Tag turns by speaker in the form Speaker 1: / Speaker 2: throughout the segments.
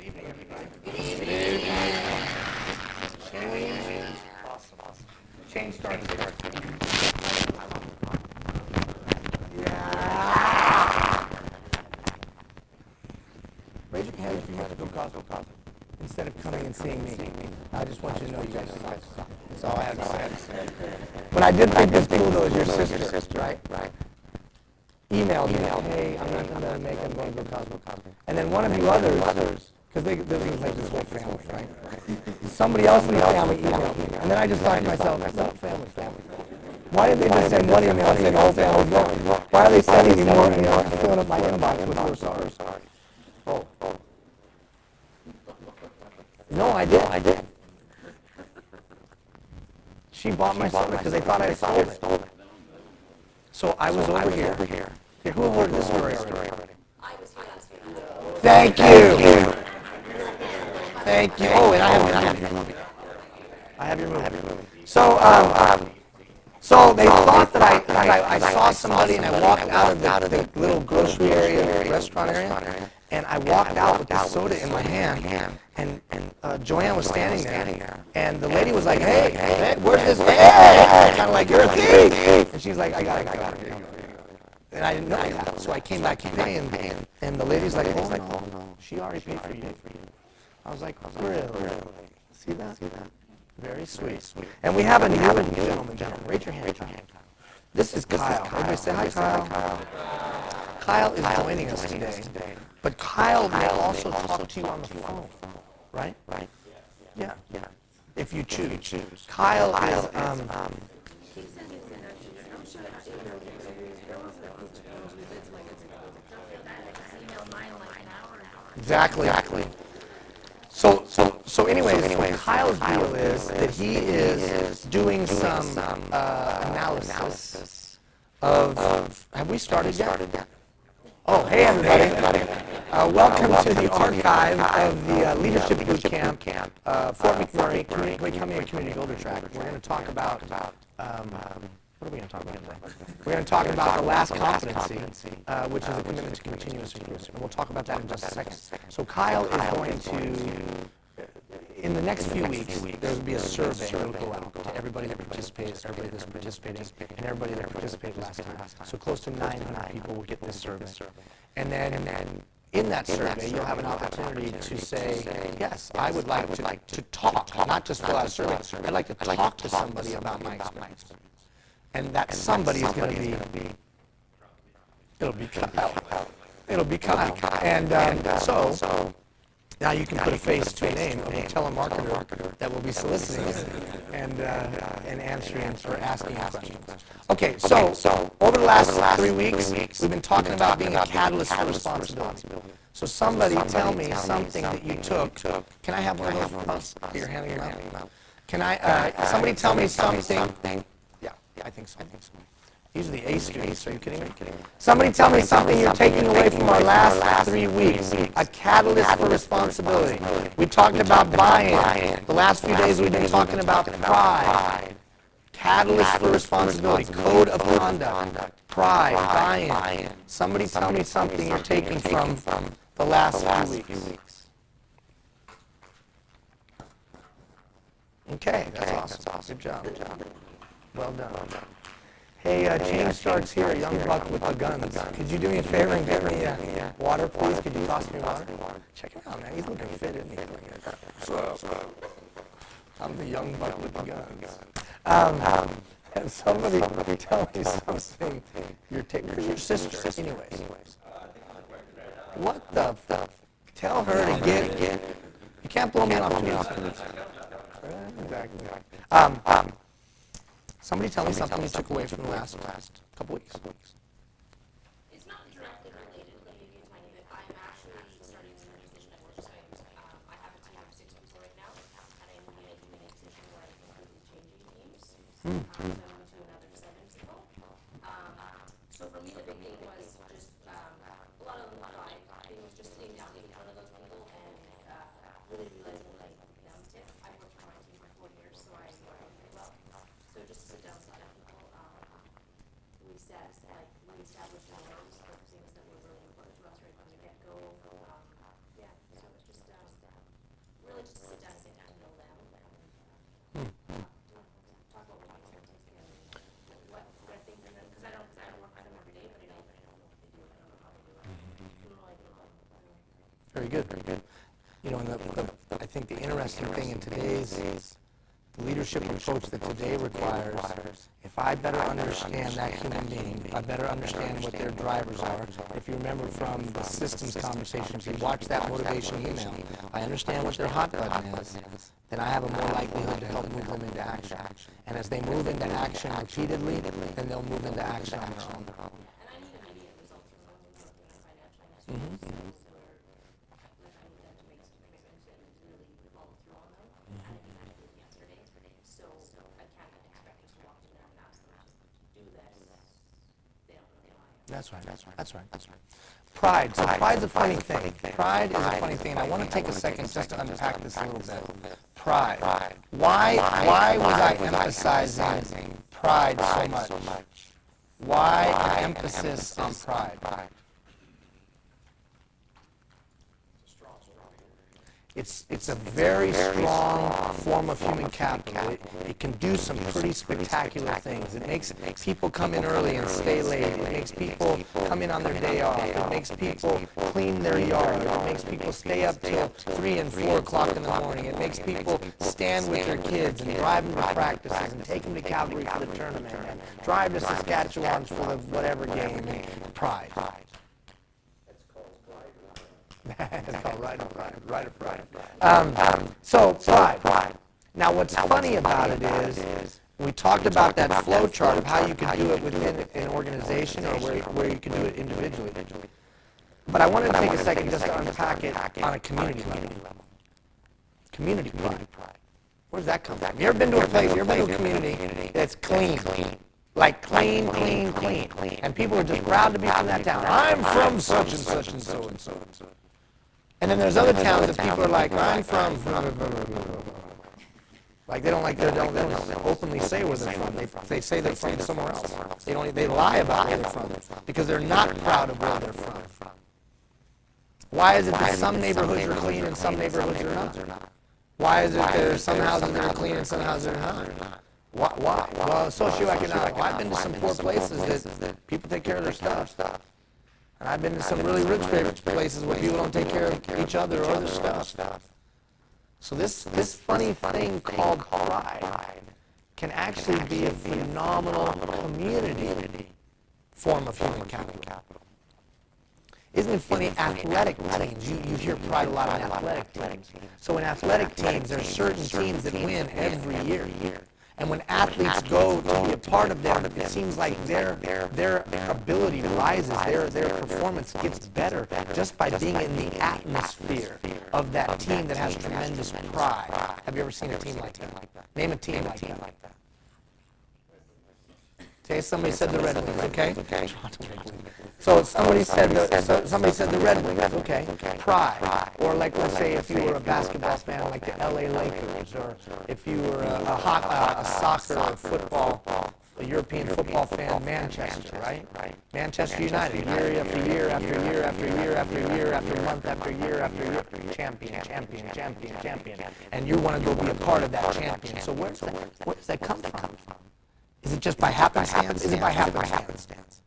Speaker 1: evening, everybody. Good evening. Change. Awesome. Change starts here. Yeah. Raise your hand if you want to go cosmic. Instead of coming and seeing me. I just want you to know you guys suck. That's all I have to say. But I did think this cool though is your sister, right? Emailed me, hey, I'm not going to make it, I'm going to go cosmic. And then one of you others, because they think like this whole family, right? Somebody else in the family emailed me. And then I just thought to myself, that's not family. Why did they just send one email and say the whole family's going? Why are they sending me more emails, filling up my inbox with we're sorry? Oh. No, I did. She bought my soda because they thought I stole it. So I was over here. Here, who heard this story already? Thank you. Thank you. Oh, and I have your movie. I have your movie. So, so they thought that I saw somebody and I walked out of the little grocery area, restaurant area, and I walked out with the soda in my hand, and Joanne was standing there, and the lady was like, hey, where's this? Hey, kind of like, you're a thief. And she's like, I got it. And I didn't know that, so I came back to pay, and the lady's like, oh no, she already paid for you. I was like, really? See that? Very sweet. And we have a new gentleman. Raise your hand. This is Kyle. Everybody say hi, Kyle. Kyle is joining us today. But Kyle will also talk to you on the phone, right? Yeah. If you choose. Kyle is, Exactly. So anyways, Kyle's deal is that he is doing some analysis of, have we started yet? Oh, hey everybody. Welcome to the archive of the Leadership Boot Camp, Fort McMurray Community Builder Track. We're going to talk about, what are we going to talk about today? We're going to talk about the last competency, which is a commitment to continuous improvement. And we'll talk about that in just a second. So Kyle is going to, in the next few weeks, there will be a survey that will go out to everybody that participated, everybody that's participating, and everybody that participated last time. So close to 900 people will get this survey. And then in that survey, you'll have an opportunity to say, yes, I would like to talk, not just fill out a survey. I'd like to talk to somebody about my experience. And that somebody is going to be, it'll be Kyle. And so now you can put a face to a name of a telemarketer that will be soliciting and answering or asking questions. Okay, so over the last 3 weeks, we've been talking about being a catalyst for responsibility. So somebody tell me something that you took. Can I have one of those puffs that you're handing out? Can somebody tell me something? Yeah, I think so. These are the A students. Are you kidding me? Somebody tell me something you're taking away from our last 3 weeks. A catalyst for responsibility. We talked about buy-in. The last few days we've been talking about pride. Catalyst for responsibility. Code of conduct. Pride. Buy-in. Somebody tell me something you're taking from the last few weeks. Okay, that's awesome. Good job. Well done. Hey, change starts here, a young buck with the guns. Could you do me a favor and get me water, please? Could you toss me water? Check him out, man. He's looking fit, isn't he? So, I'm the young buck with the guns. And somebody tell me something. Where's your sister, anyways? What the fuck? Tell her to get. You can't blow me off too much. Exactly. Somebody tell me something you took away from the last couple weeks.
Speaker 2: It's not exactly related, let me give you a tiny bit. I'm actually starting a new position at work. I have a team of 6 people right now, and I'm doing a position where I'm completely changing teams. So I'm moving to another 7 people. So for me, the big thing was just a lot of it was just sitting down with one of those people and really realizing, I've worked for my team for 4 years, so I know it very well. So just to sit down with people, we established norms, things that were really important to us right from the get-go. So it's just
Speaker 1: Very good. You know, and I think the interesting thing in today's leadership approach that today requires, if I better understand that human being, if I better understand what their drivers are, if you remember from the systems conversations, you watch that motivation email, I understand what their hot button is, then I have a more likelihood to help move them into action. And as they move into action repeatedly, then they'll move into action on their own.
Speaker 2: And I need immediate results from someone who's working on financial initiatives. So like I need them to make some commitments and really follow through on them. And I did yesterday. So I can't expect just to walk in there and ask them just to do this. They don't really know.
Speaker 1: That's right. Pride. So pride's a funny thing. Pride is a funny thing, and I want to take a second just to unpack this a little bit. Pride. Why was I emphasizing pride so much? Why an emphasis on pride? It's a very strong form of human capital. It can do some pretty spectacular things. It makes people come in early and stay late. It makes people come in on their day off. It makes people clean their yard. It makes people stay up till 3 and 4 o'clock in the morning. It makes people stand with their kids and drive them to practices and take them to Calgary for the tournament and drive to Saskatchewan for the whatever game. And pride. It's called right of pride. So pride. Now what's funny about it is, we talked about that flow chart of how you could do it within an organization or where you can do it individually. But I wanted to take a second just to unpack it on a community level. Community pride. Where does that come from? You ever been to a place, you ever been to a community that's clean? Like clean. And people are just proud to be from that town. I'm from such and such and so and so. And then there's other towns that people are like, I'm from, like they don't openly say where they're from. They say they're from somewhere else. They lie about where they're from because they're not proud of where they're from. Why is it that some neighborhoods are clean and some neighborhoods are not? Why is it there's some houses that are clean and some houses are not? Why? Well, socioeconomic. Well, I've been to some poor places that people take care of their stuff. And I've been to some really rich places where people don't take care of each other or their stuff. So this funny thing called pride can actually be a phenomenal community form of human capital. Isn't it funny, athletic teams, you hear pride a lot in athletic teams. So in athletic teams, there are certain teams that win every year. And when athletes go to be a part of them, it seems like their ability rises, their performance gets better just by being in the atmosphere of that team that has tremendous pride. Have you ever seen a team like that? Name a team like that. Okay, somebody said the Red Wings, okay? So somebody said the Red Wings, okay? Pride. Or like, let's say if you were a basketball fan like the LA Lakers, or if you were a soccer or football, a European football fan, Manchester, right? Manchester United, year after year after year after year after year after month after year after year, champion. And you want to go be a part of that champion. So where does that come from? Is it just by happenstance? Is it by happenstance?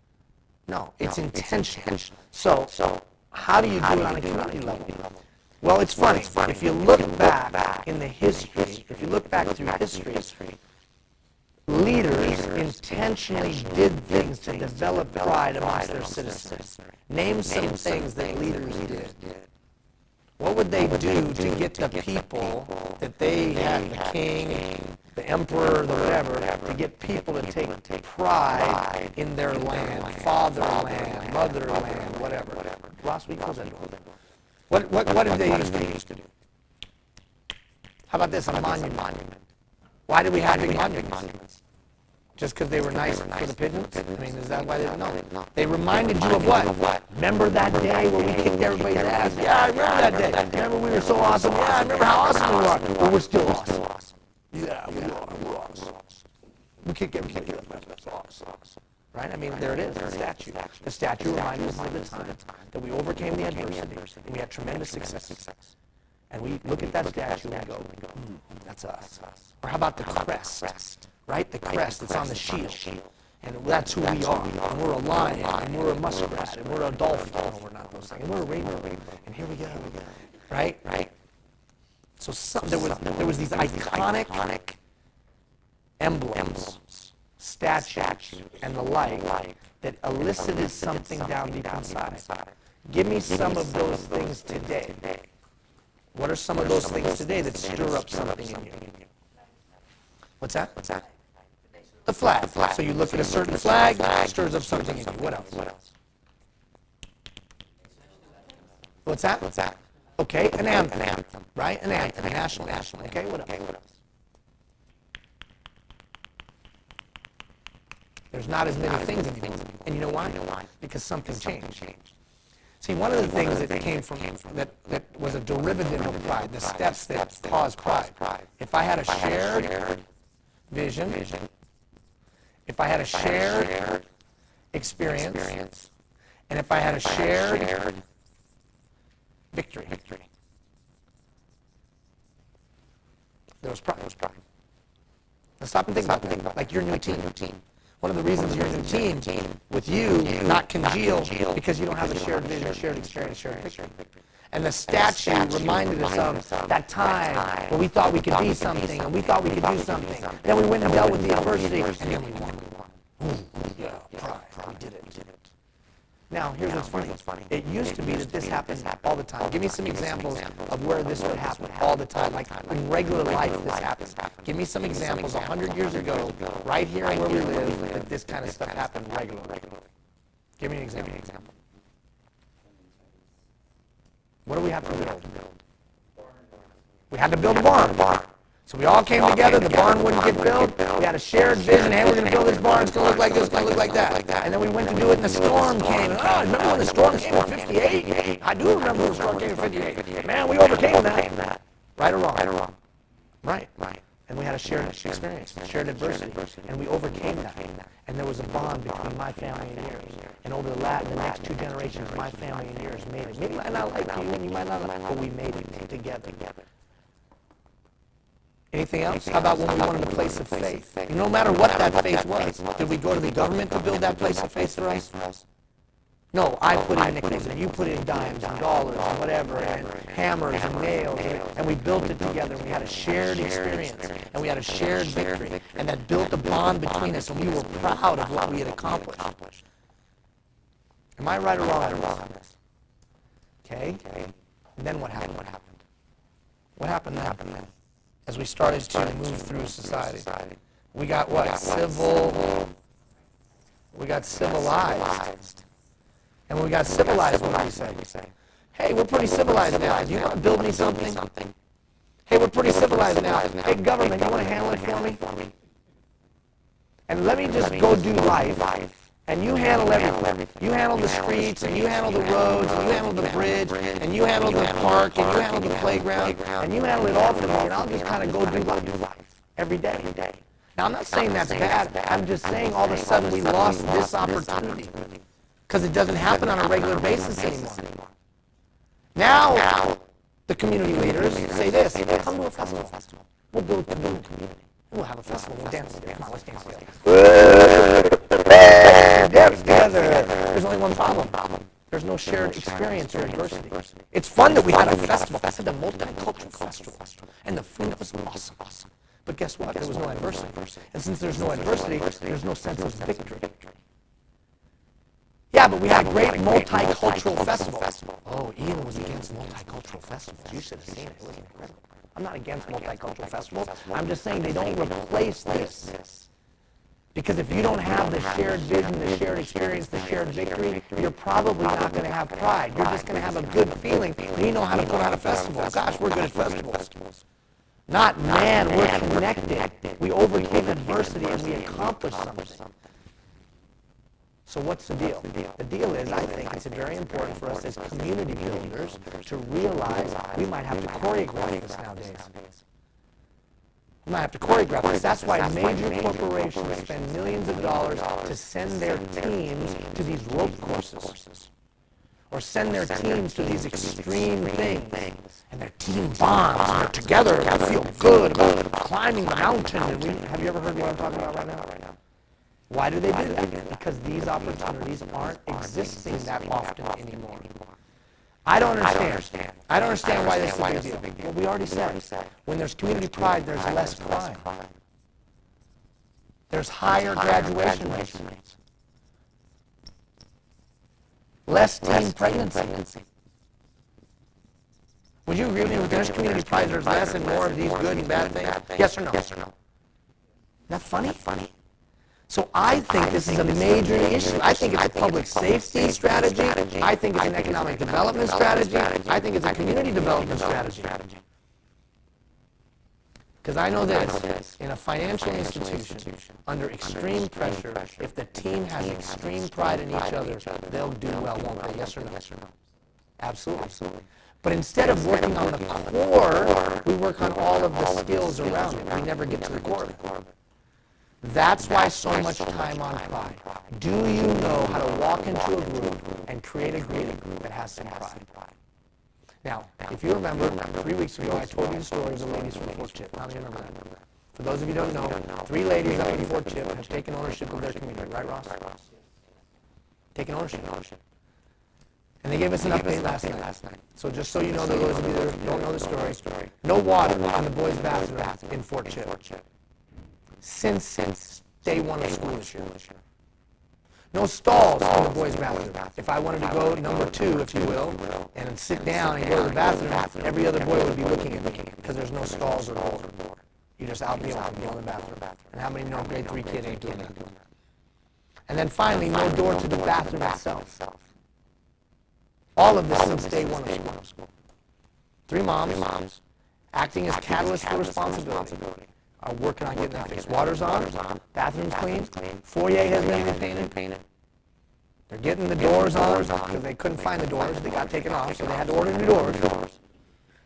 Speaker 1: No, it's intentional. So how do you do it on a community level? Well, it's funny. If you look back in the history, if you look back through history, leaders intentionally did things to develop pride amongst their citizens. Name some things that leaders did. What would they do to get the people that they had, the king, the emperor, the whatever, to get people to take pride in their land, fatherland, motherland, whatever. Last week, what was that? What did they used to do? How about this, a monument? Why did we have big monuments? Just because they were nice for the pigeons? I mean, is that why they didn't know? They reminded you of what? Remember that day where we kicked everybody's ass? Yeah, I remember that day. Remember we were so awesome? Yeah, I remember how awesome we were. But we're still awesome. Yeah, we're awesome. We kicked everybody's ass. That's awesome. Right? I mean, there it is, the statue. The statue reminds us of the time that we overcame the adversity and we had tremendous success. And we look at that statue and go, that's us. Or how about the crest? Right? The crest that's on the shield. And that's who we are. And we're a lion, and we're a muskrat, and we're a dolphin. No, we're not those things. And we're a rainbow. And here we go. right? So there was these iconic emblems, statues, and the like that elicited something down deep inside. Give me some of those things today. What are some of those things today that stir up something in you? What's that? The flag. So you look at a certain flag, it stirs up something in you. What else? What's that? Okay, an anthem, right? An anthem, a national anthem. Okay, what else? There's not as many things anymore. And you know why? Because something changed. See, one of the things that came from, that was a derivative of pride, the steps that caused pride. If I had a shared vision, if I had a shared experience, and if I had a shared victory, there was pride. Now stop and think about that. Like your new team. One of the reasons your new team with you not congeal because you don't have a shared vision, shared experience, shared victory. And the statue reminded us of that time when we thought we could be something and we thought we could do something. Then we went and dealt with the adversity and then we won. Yeah, pride. We did it. Now, here's what's funny. It used to be that this happened all the time. Give me some examples of where this would happen all the time. Like in regular life, this happens. Give me some examples 100 years ago, right here where we live, that this kind of stuff happened regularly. Give me an example. What do we have to build? We had to build a barn. So we all came together, the barn wouldn't get built, we had a shared vision, hey, we're going to build this barn, it's going to look like this, it's going to look like that. And then we went to do it and the storm came. Oh, remember when the storm came in 58? I do remember when the storm came in 58. Man, we overcame that. Right or wrong? Right. And we had a shared experience, shared adversity, and we overcame that. And there was a bond between my family and yours. And over the next 2 generations, my family and yours made it. Maybe I might not like you and you might not like, but we made it together. Anything else? How about when we wanted a place of faith? No matter what that faith was, did we go to the government to build that place of faith for us? No, I put in nickels and you put in dimes and dollars and whatever and hammers and nails and we built it together and we had a shared experience and we had a shared victory and that built a bond between us and we were proud of what we had accomplished. Am I right or wrong on this? Okay? And then what happened? What happened then? As we started to move through society. We got what? We got civilized. And when we got civilized, what did we say? Hey, we're pretty civilized now. Do you want to build me something? Hey, we're pretty civilized now. Hey, government, you want to handle it for me? And let me just go do life. And you handle everything. You handle the streets, and you handle the roads, and you handle the bridge, and you handle the park, and you handle the playground, and you handle it all for me, and I'll just kind of go do life every day. Now, I'm not saying that's bad. I'm just saying all of a sudden we lost this opportunity because it doesn't happen on a regular basis anymore. Now, the community leaders say this, come to a festival. We'll build a community. We'll have a festival. We'll dance together. Come on, let's dance together. Dance together. There's only one problem. There's no shared experience or adversity. It's fun that we had a festival. I said the multicultural festival. And the food was awesome. But guess what? There was no adversity. And since there's no adversity, there's no sense of victory. Yeah, but we had a great multicultural festival. Oh, Ian was against multicultural festivals. You should have seen it. It was incredible. I'm not against multicultural festivals. I'm just saying they don't replace this. Because if you don't have the shared vision, the shared experience, the shared victory, you're probably not going to have pride. You're just going to have a good feeling. We know how to put on a festival. Gosh, we're good at festivals. Not, man, we're connected. We overcame adversity and we accomplished something. So what's the deal? The deal is, I think it's very important for us as community builders to realize we might have to choreograph this nowadays. We might have to choreograph this. That's why major corporations spend millions of dollars to send their teams to these rope courses. Or send their teams to these extreme things. And their team bonds, and they're together, and they feel good about climbing the mountain. And have you ever heard what I'm talking about right now? Why do they do that? Because these opportunities aren't existing that often anymore. I don't understand. I don't understand why this is a big deal. Well, we already said, when there's community pride, there's less crime. There's higher graduation rates. Less teen pregnancy. Would you agree with me? When there's community pride, there's less and more of these good and bad things? Yes or no? Isn't that funny? So I think this is a major issue. I think it's a public safety strategy. I think it's an economic development strategy. I think it's a community development strategy. Because I know this, in a financial institution, under extreme pressure, if the team has extreme pride in each other, they'll do well, won't they? Yes or no? Absolutely. But instead of working on the core, we work on all of the skills around it. We never get to the core of it. That's why so much time on pride. Do you know how to walk into a group and create a group that has some pride? Now, if you remember, 3 weeks ago I told you the story of the ladies from Fort Chip. How many remember that? For those of you who don't know, 3 ladies up in Fort Chip have taken ownership of their community. Right, Ross? Taken ownership. And they gave us an update last night. So just so you know, those of you that don't know the story, no water in the boys' bathroom in Fort Chip since day one of school this year. No stalls in the boys' bathroom. If I wanted to go number 2, if you will, and sit down and go to the bathroom, every other boy would be looking at me because there's no stalls or door. You're just out in the open, go in the bathroom. And how many know grade 3 kid ain't doing that? And then finally, no door to the bathroom itself. All of this since day one of school. 3 moms, acting as catalysts for responsibility, are working on getting that fixed. Water's on, bathroom's clean, foyer has been repainted. They're getting the doors on because they couldn't find the doors. They got taken off, so they had to order new doors.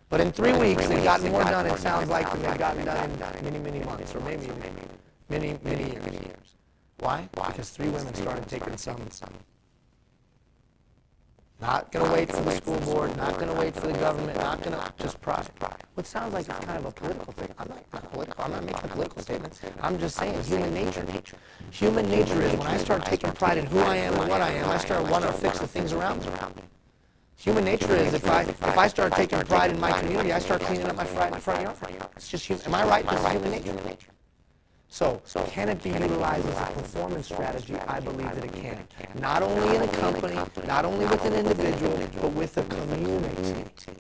Speaker 1: But in 3 weeks, they've gotten more done, it sounds like, than they've gotten done in many months, or maybe many years. Why? Because 3 women started taking some. Not going to wait for the school board, not going to wait for the government, not going to just pride. What sounds like it's kind of a political thing. I'm not making a political statement. I'm just saying human nature. Human nature is when I start taking pride in who I am and what I am, I start wanting to fix the things around me. Human nature is if I start taking pride in my community, I start cleaning up my front yard. It's just human. Am I right? This is human nature. So, can it be utilized as a performance strategy? I believe that it can. Not only in a company, not only with an individual, but with a community.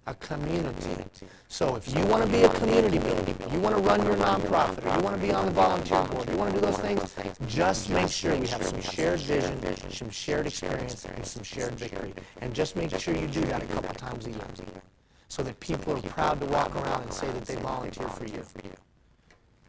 Speaker 1: A community. So if you want to be a community builder, you want to run your nonprofit, or you want to be on the volunteer board, you want to do those things, just make sure we have some shared vision, some shared experience, and some shared victory. And just make sure you do that a couple times a year, so that people are proud to walk around and say that they volunteered for you.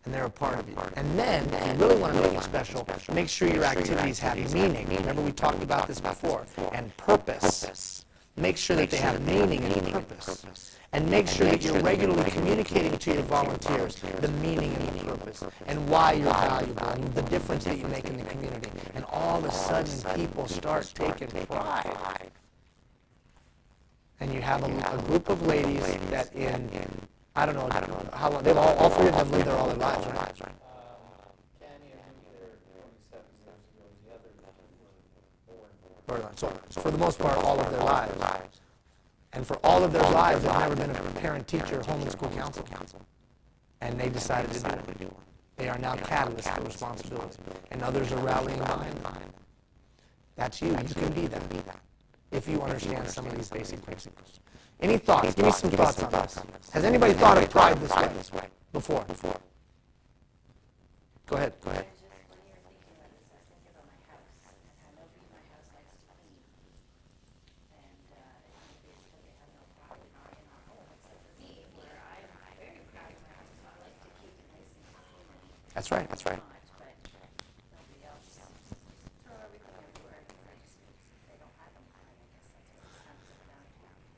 Speaker 1: And they're a part of you. And then, if you really want to make it special, make sure your activities have meaning. Remember we talked about this before. And purpose. Make sure that they have meaning and purpose. And make sure that you're regularly communicating to your volunteers the meaning and the purpose, and why you're valuable, and the difference that you make in the community. And all of a sudden, people start taking pride. And you have a group of ladies that I don't know how long, all 3 of them lived there all their lives, right? So for the most part, all of their lives. And for all of their lives, they've never been a parent-teacher, home and school council. And they decided to do it. They are now catalysts for responsibility. And others are rallying behind them. That's you. You can be that. If you understand some of these basic principles. Any thoughts? Give me some thoughts on this. Has anybody thought of pride this way before? Go ahead. That's right.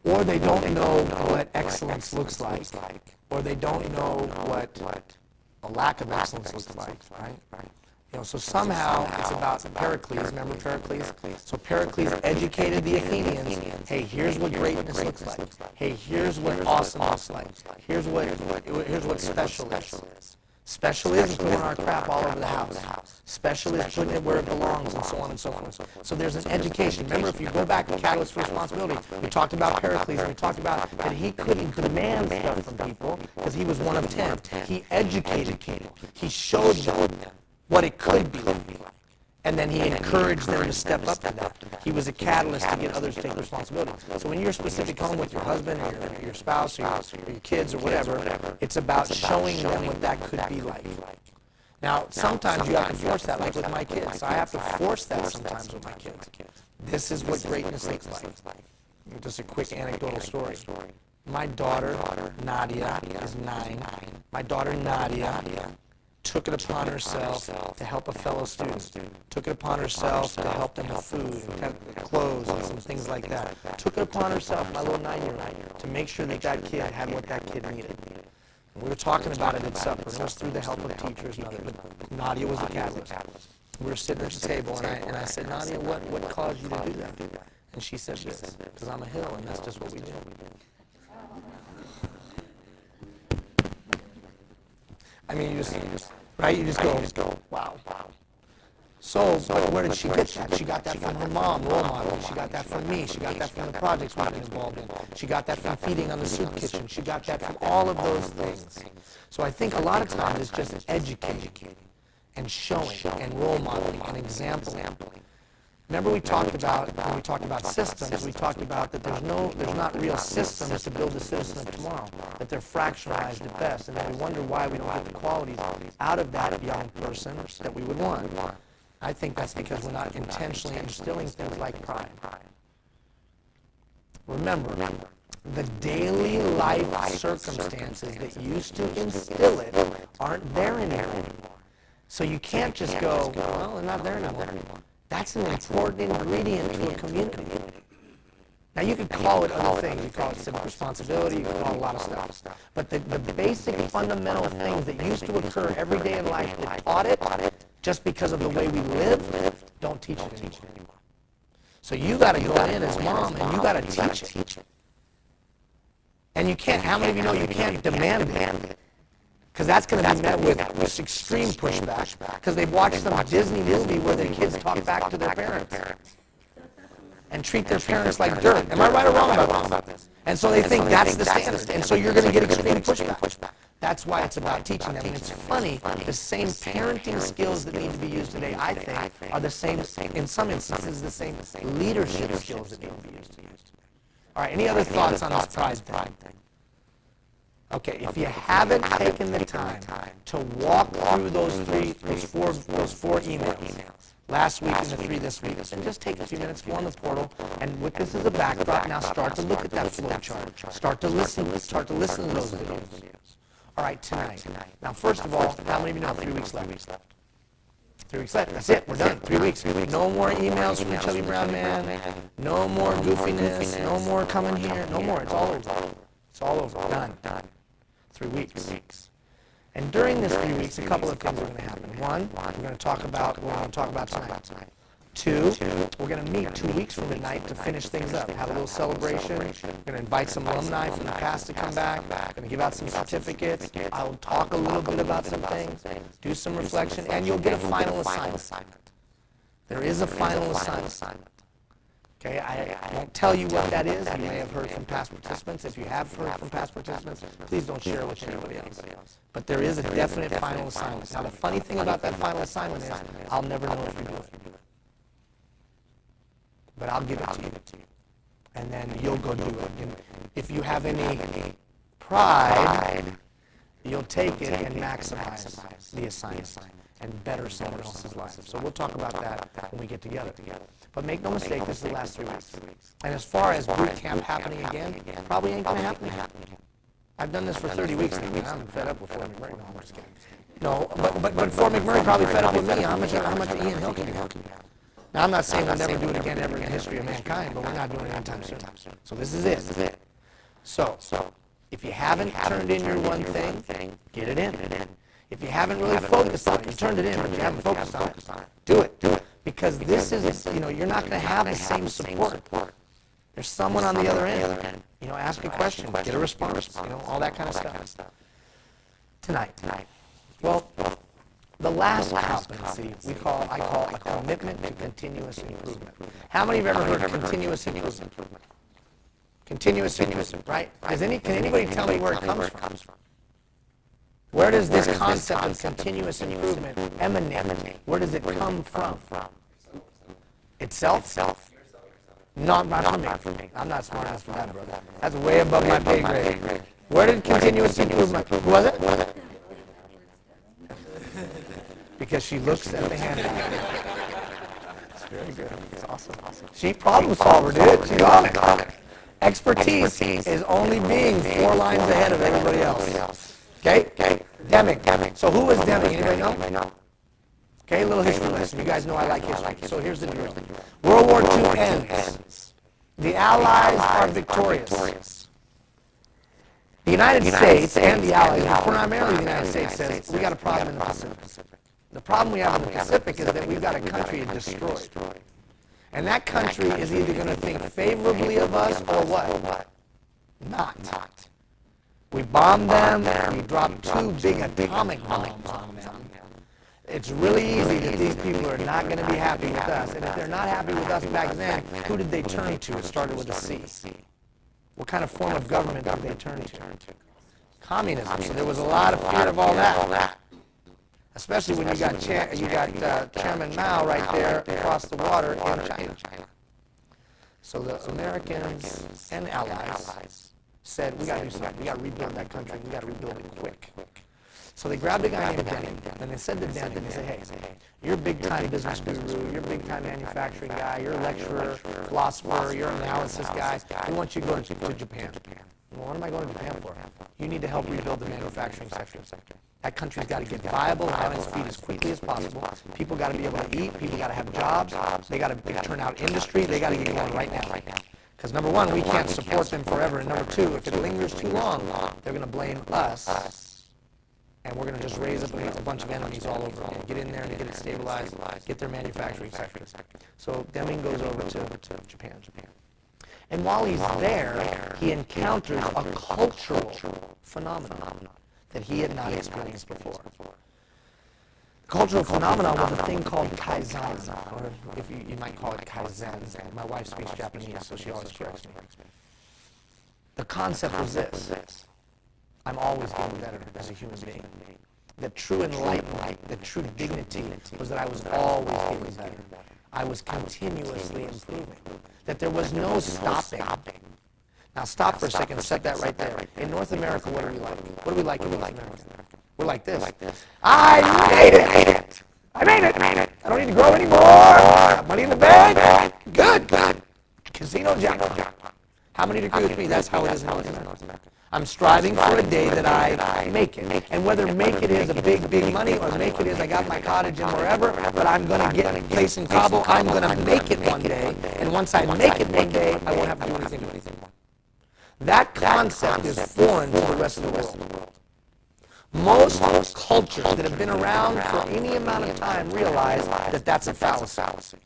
Speaker 1: Or they don't know what excellence looks like, or they don't know what a lack of excellence looks like, right? So somehow it's about Pericles. Remember Pericles? So Pericles educated the Athenians. Hey, here's what greatness looks like. Hey, here's what awesome looks like. Here's what special is. Special is throwing our crap all over the house. Specialist putting it where it belongs, and so on and so forth. So there's an education. Remember, if you go back to Catalyst for Responsibility, we talked about Pericles, and we talked about that he couldn't demand stuff from people because he was one of 10. He educated people. He showed them what it could be like. And then he encouraged them to step up to that. He was a catalyst to get others to take responsibility. So in your specific home with your husband or your spouse or your kids or whatever, it's about showing them what that could be like. Now, sometimes you have to force that, like with my kids. I have to force that sometimes with my kids. This is what greatness looks like. Just a quick anecdotal story. My daughter, Nadia, is 9. My daughter, Nadia, took it upon herself to help a fellow student. Took it upon herself to help them with food and clothes and some things like that. Took it upon herself, my little 9-year-old, to make sure that that kid had what that kid needed. And we were talking about it at supper. It was through the help of teachers and others, but Nadia was the catalyst. We were sitting at the table, and I said, Nadia, what caused you to do that? And she said this, because I'm a hill, and that's just what we do. I mean, you just go, wow. So, where did she get that? She got that from her mom, role model. She got that from me. She got that from the projects we've been involved in. She got that from feeding on the soup kitchen. She got that from all of those things. So I think a lot of times it's just educating and showing and role modeling and exampling. Remember we talked about, when we talked about systems, we talked about that there's not real systems to build the citizen of tomorrow, that they're fractionalized at best, and then we wonder why we don't get the qualities out of that young person that we would want. I think that's because we're not intentionally instilling things like pride. Remember, the daily life circumstances that used to instill it aren't there anymore. So you can't just go, well, they're not there anymore. That's an important ingredient to a community. Now, you could call it other things. You call it civic responsibility. You can call it a lot of stuff. But the basic fundamental things that used to occur every day in life that taught it, just because of the way we live, don't teach it anymore. So you got to go in as mom, and you got to teach it. And you can't, how many of you know you can't demand it? Because that's going to be met with extreme pushback, because they've watched some Disney movie where their kids talk back to their parents and treat their parents like dirt. Am I right or wrong about this? And so they think that's the standard, and so you're going to get extreme pushback. That's why it's about teaching them. And it's funny, the same parenting skills that need to be used today, I think, are the same, in some instances, the same leadership skills that need to be used. All right, any other thoughts on this pride thing? Okay, if you haven't taken the time to walk through those four emails, last week and the 3 this week, then just take a few minutes, go on the portal, and with this as a backdrop, now start to look at that flow chart. Start to listen to those videos. All right, tonight. Now, first of all, how many of you know 3 weeks left? 3 weeks left. That's it. We're done. 3 weeks. No more emails from the Chubby Brown Man. No more goofiness. No more coming here. No more. It's all over. It's all over. Done. 3 weeks. And during this 3 weeks, a couple of things are going to happen. One, we're going to talk about tonight. 2, we're going to meet 2 weeks from tonight to finish things up, have a little celebration. We're going to invite some alumni from the past to come back. We're going to give out some certificates. I'll talk a little bit about some things, do some reflection, and you'll get a final assignment. There is a final assignment. Okay, I won't tell you what that is. You may have heard from past participants. If you have heard from past participants, please don't share it with anybody else. But there is a definite final assignment. Now, the funny thing about that final assignment is I'll never know if you do it. But I'll give it to you. And then you'll go do it. And if you have any pride, you'll take it and maximize the assignment and better someone else's life. So we'll talk about that when we get together. But make no mistake, this is the last 3 weeks. And as far as boot camp happening again, probably ain't going to happen again. I've done this for 30 weeks now. I'm fed up with Fort McMurray. No, I'm just kidding. No, but Fort McMurray probably fed up with me. How much Ian Hill can do? Now, I'm not saying we'll never do it again ever in the history of mankind, but we're not doing it anytime soon. So this is it. So, if you haven't turned in your one thing, get it in. If you haven't really focused on it, you turned it in, but you haven't focused on it, do it. Because this is, you're not going to have the same support. There's someone on the other end. Ask a question, get a response, all that kind of stuff. Tonight. Well, The last competency I call a commitment to continuous improvement. How many have ever heard continuous improvement? Continuous improvement, right? Can anybody tell me where it comes from? Where does this concept of continuous improvement emanate? Where does it come from? Itself? Not from me. I'm not smart enough for that, brother. That's way above my pay grade. Where did continuous improvement, who was it? Because she looks at the handout. It's very good. It's awesome. She problem solver, dude. She's on it. Expertise is only being 4 lines ahead of everybody else. Okay? Deming. So who was Deming? Anybody know? Okay, a little history lesson. You guys know I like history. So here's the deal. World War II ends. The Allies are victorious. The United States and the Allies, but primarily the United States, says we got a problem in the Pacific. The problem we have in the Pacific is that we've got a country destroyed. And that country is either going to think favorably of us or what? Not. We bombed them, we dropped 2 big atomic bombs on them. It's really easy that these people are not going to be happy with us. And if they're not happy with us back then, who did they turn to? It started with a C. What kind of form of government did they turn to? Communism. So there was a lot of fear of all that. Especially when you got Chairman Mao right there across the water in China. So the Americans and Allies said, we got to do something. We got to rebuild that country. We got to rebuild it quick. So they grabbed a guy named Deming, and they said to Deming, they said, hey, you're a big-time business guru, you're a big-time manufacturing guy, you're a lecturer, philosopher, you're an analysis guy. We want you to go to Japan. Well, what am I going to Japan for? You need to help rebuild the manufacturing sector. That country's got to get viable and on its feet as quickly as possible. People got to be able to eat. People got to have jobs. They got to turn out industry. They got to get going right now. Because number one, we can't support them forever. And number two, if it lingers too long, they're going to blame us. And we're going to just raise up a bunch of enemies all over again. Get in there and get it stabilized. Get their manufacturing sector. So Deming goes over to Japan. And while he's there, he encounters a cultural phenomenon that he had not experienced before. The cultural phenomenon was a thing called Kaizen, or if you might call it Kaizen. My wife speaks Japanese, so she always corrects me. The concept was this. I'm always getting better as a human being. The true enlightenment, the true dignity was that I was always getting better. I was continuously improving. That there was no stopping. Now stop for a second, set that right there. In North America, what are we like? What are we like in North America? We're like this. I made it! I made it! I don't need to grow anymore! Got money in the bank? Good! Casino jackpot. How many agree with me? That's how it is in North America. I'm striving for a day that I make it. And whether make it is a big money or make it is I got my cottage and wherever, but I'm going to get a place in Cabo, I'm going to make it one day. And once I make it one day, I won't have to do anything with it. That concept is foreign to the rest of the world. Most cultures that have been around for any amount of time realize that that's a fallacy.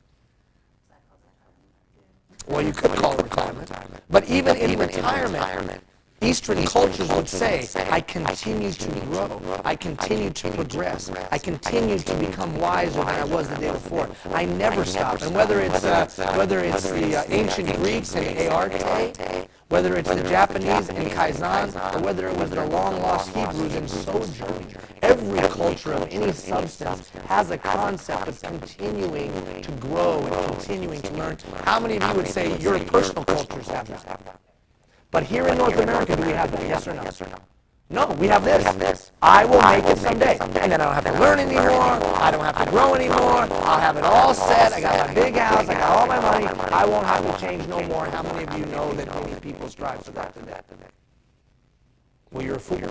Speaker 1: Well, you could call it retirement. But even in retirement, Eastern cultures would say, I continue to grow. I continue to progress. I continue to become wiser than I was the day before. I never stop. And whether it's the ancient Greeks and Aarte, whether it's the Japanese and Kaizen, or whether it was the long-lost Hebrews in Sojourn, every culture of any substance has a concept of continuing to grow and continuing to learn. How many of you would say your personal cultures have that? But here in North America, do we have that? Yes or no? No, we have this. I will make it someday. And then I don't have to learn anymore. I don't have to grow anymore. I'll have it all set. I got my big house. I got all my money. I won't have to change no more. How many of you know that many people strive for that today? Well, you're a fool.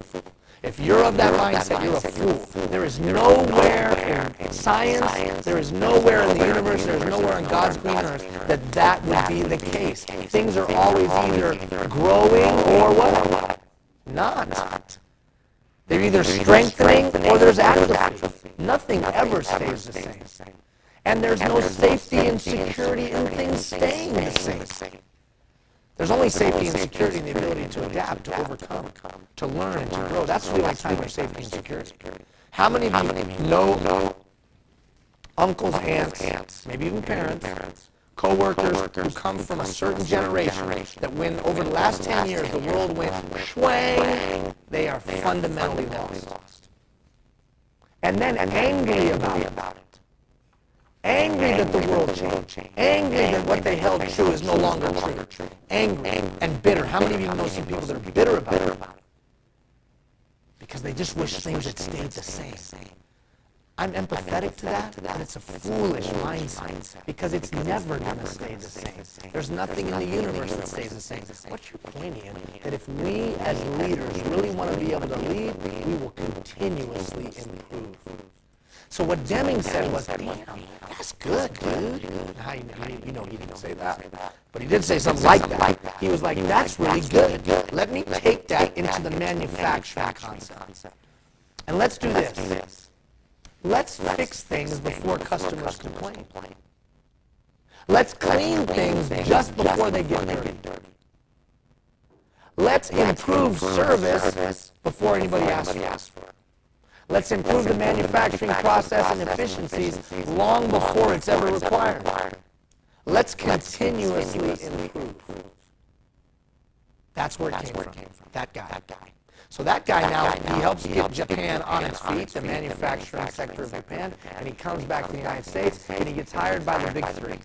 Speaker 1: If you're of that mindset, you're a fool. There is nowhere in science, there is nowhere in the universe, there is nowhere in God's green earth that would be the case. Things are always either growing or what? Not. They're either strengthening or there's atrophy. Nothing ever stays the same. And there's no safety and security in things staying the same. There's only safety and security in the ability to adapt, to overcome, to learn, and to grow. That's the only time there's safety and security. How many of you know uncles, aunts, maybe even parents, co-workers who come from a certain generation that when over the last 10 years the world went swang, they are fundamentally lost. And then angry about it. Angry that the world changed. Angry that what they held true is no longer true. Angry and bitter. How many of you know some people that are bitter about it? Because they just wish things had stayed the same. I'm empathetic to that, but it's a foolish mindset because it's never going to stay the same. There's nothing in the universe that stays the same. What's your point, Ian? That if we as leaders really want to be able to lead, we will continuously improve. So what Deming said was, damn, that's good, dude. You know he didn't say that. But he did say something like that. He was like, that's really good. Let me take that into the manufacturing concept. And let's do this. Let's fix things before customers complain. Let's clean things just before they get dirty. Let's improve service before anybody asks for it. Let's improve the manufacturing process and efficiencies long before it's ever required. Let's continuously improve. That's where it came from, that guy. So that guy now, he helps get Japan on its feet, the manufacturing sector of Japan, and he comes back to the United States, and he gets hired by the big three.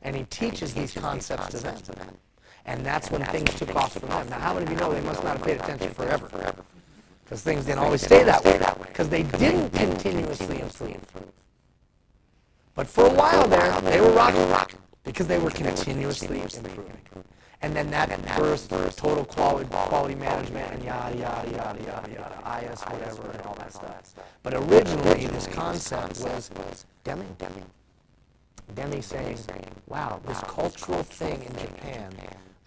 Speaker 1: And he teaches these concepts to them. And that's when things took off for them. Now, how many of you know they must not have paid attention forever? Because things didn't always stay that way. Because they didn't continuously improve. But for a while there, they were rocking because they were continuously improving. And then that first total quality management and yada, yada, yada, yada, yada, IS, whatever, and all that stuff. But originally, this concept was Deming. Deming saying, wow, this cultural thing in Japan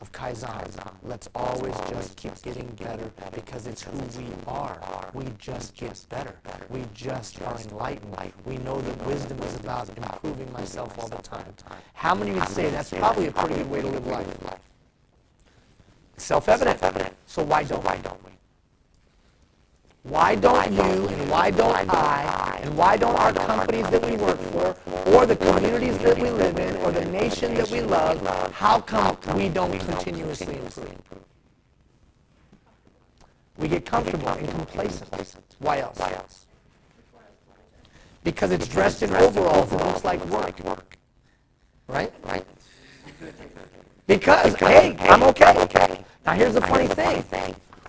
Speaker 1: of Kaizen, let's always just keep getting better because it's who we are. We just get better. We just are enlightened. We know that wisdom is about improving myself all the time. How many would say that's probably a pretty good way to live life? Self-evident. So why don't we? Why don't you, and why don't I, and why don't our companies that we work for, or the communities that we live in, or the nation that we love, how come we don't continuously improve? We get comfortable and complacent. Why else? Because it's dressed in overalls and looks like work. Right? Because, hey, I'm okay. Now here's the funny thing.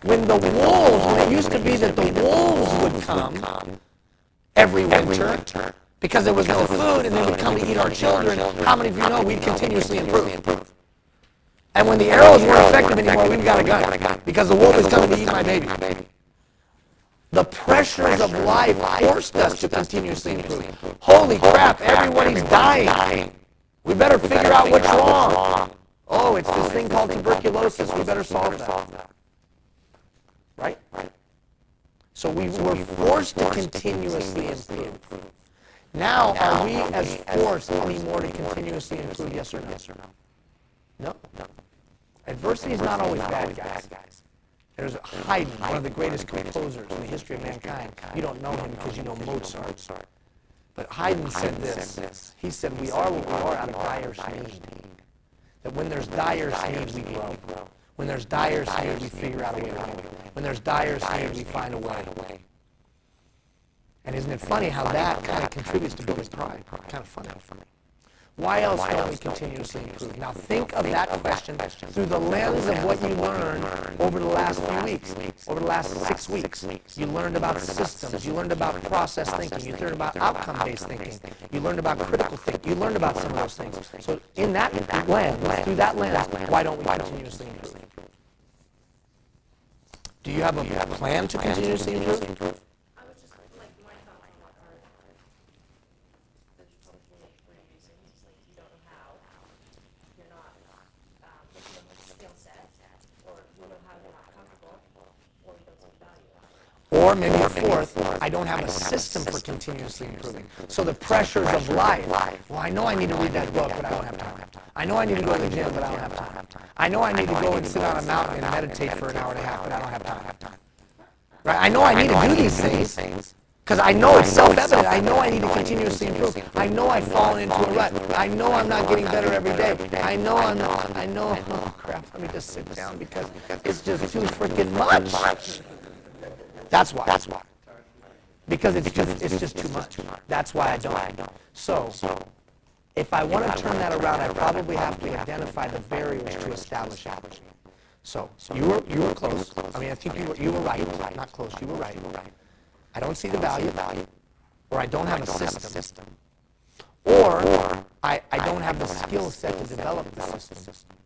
Speaker 1: When it used to be that the wolves would come every winter because there was no food and they would come to eat our children, how many of you know we'd continuously improve? And when the arrows weren't effective anymore, we've got a gun because the wolf is coming to eat my baby. The pressures of life forced us to continuously improve. Holy crap, everybody's dying. We better figure out what's wrong. Oh, it's this thing called tuberculosis. We better solve that. Right? So we were forced to continuously improve. Now, are we as forced anymore to continuously improve, yes or no? No. Adversity is not always bad, guys. There's Haydn, one of the greatest composers in the history of mankind. You don't know him because you know Mozart. But Haydn said this. He said, we are what we are out of dire need. That when there's dire need, we grow. When there's dire need, we figure out a way to win. When there's dire need, we find a way. And isn't it funny how that kind of contributes to building pride? Kind of funny. Why else don't we continuously improve? Now think of that question through the lens of what you learned over the last few weeks, over the last 6 weeks. You learned about systems. You learned about process thinking. You learned about outcome-based thinking. You learned about critical thinking. You learned about some of those things. So in that lens, through that lens, why don't we continuously improve? Do you have a plan to continuously improve? Or maybe fourth, I don't have a system for continuously improving. So the pressures of life, well, I know I need to read that book, but I don't have time. I know I need to go to the gym, but I don't have time. I know I need to go and sit on a mountain and meditate for an hour and a half, but I don't have time. Right? I know I need to do these things because I know it's self-evident. I know I need to continuously improve. I know I've fallen into a rut. I know I'm not getting better every day. I know, oh crap, let me just sit down because it's just too freaking much. That's why. Because it's just too much. That's why I don't. So, if I want to turn that around, I probably have to identify the variables to establish it. So you were close. I mean, I think you were right. Not close. You were right. I don't see the value, or I don't have a system, or I don't have the skill set to develop the system.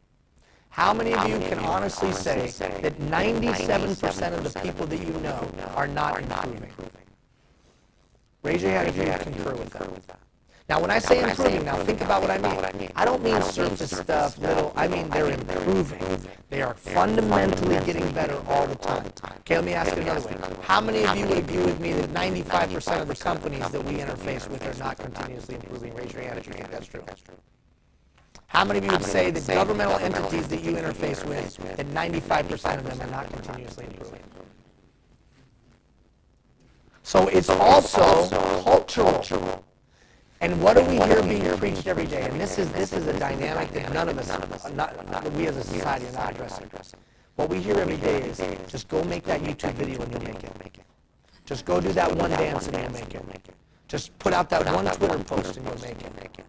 Speaker 1: How many of you can honestly say that 97% of the people that you know are not improving? Raise your hand if you concur with that. Now, when I say improving, now think about what I mean. I don't mean surface stuff, little. I mean they're improving. They are fundamentally getting better all the time. Okay, let me ask it another way. How many of you would agree with me that 95% of the companies that we interface with are not continuously improving? Raise your hand if you think that's true. How many of you would say that governmental entities that you interface with, that 95% of them are not continuously improving? So it's also cultural. And what do we hear being preached every day? And this is a dynamic that none of us, we as a society are not addressing. What we hear every day is, just go make that YouTube video and you'll make it. Just go do that one dance and you'll make it. Just put out that one Twitter post and you'll make it.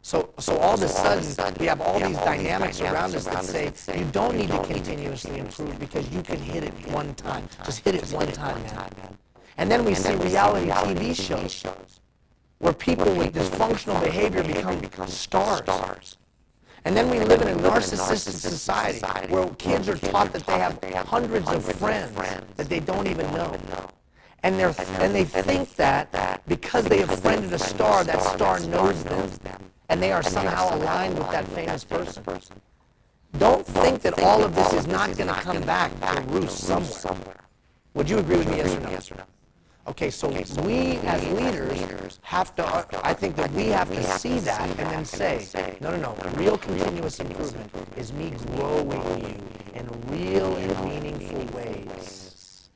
Speaker 1: So all of a sudden, we have all these dynamics around us that say, you don't need to continuously improve because you can hit it one time. Just hit it one time, man. And then we see reality TV shows where people with dysfunctional behavior become stars. And then we live in a narcissistic society where kids are taught that they have hundreds of friends that they don't even know. And they think that because they have friended a star, that star knows them. And they are somehow aligned with that famous person. Don't think that all of this is not going to come back to roost somewhere. Would you agree with me, yes or no? Okay, so we as leaders have to, I think that we have to see that and then say, no, real continuous improvement is me growing you in real and meaningful ways.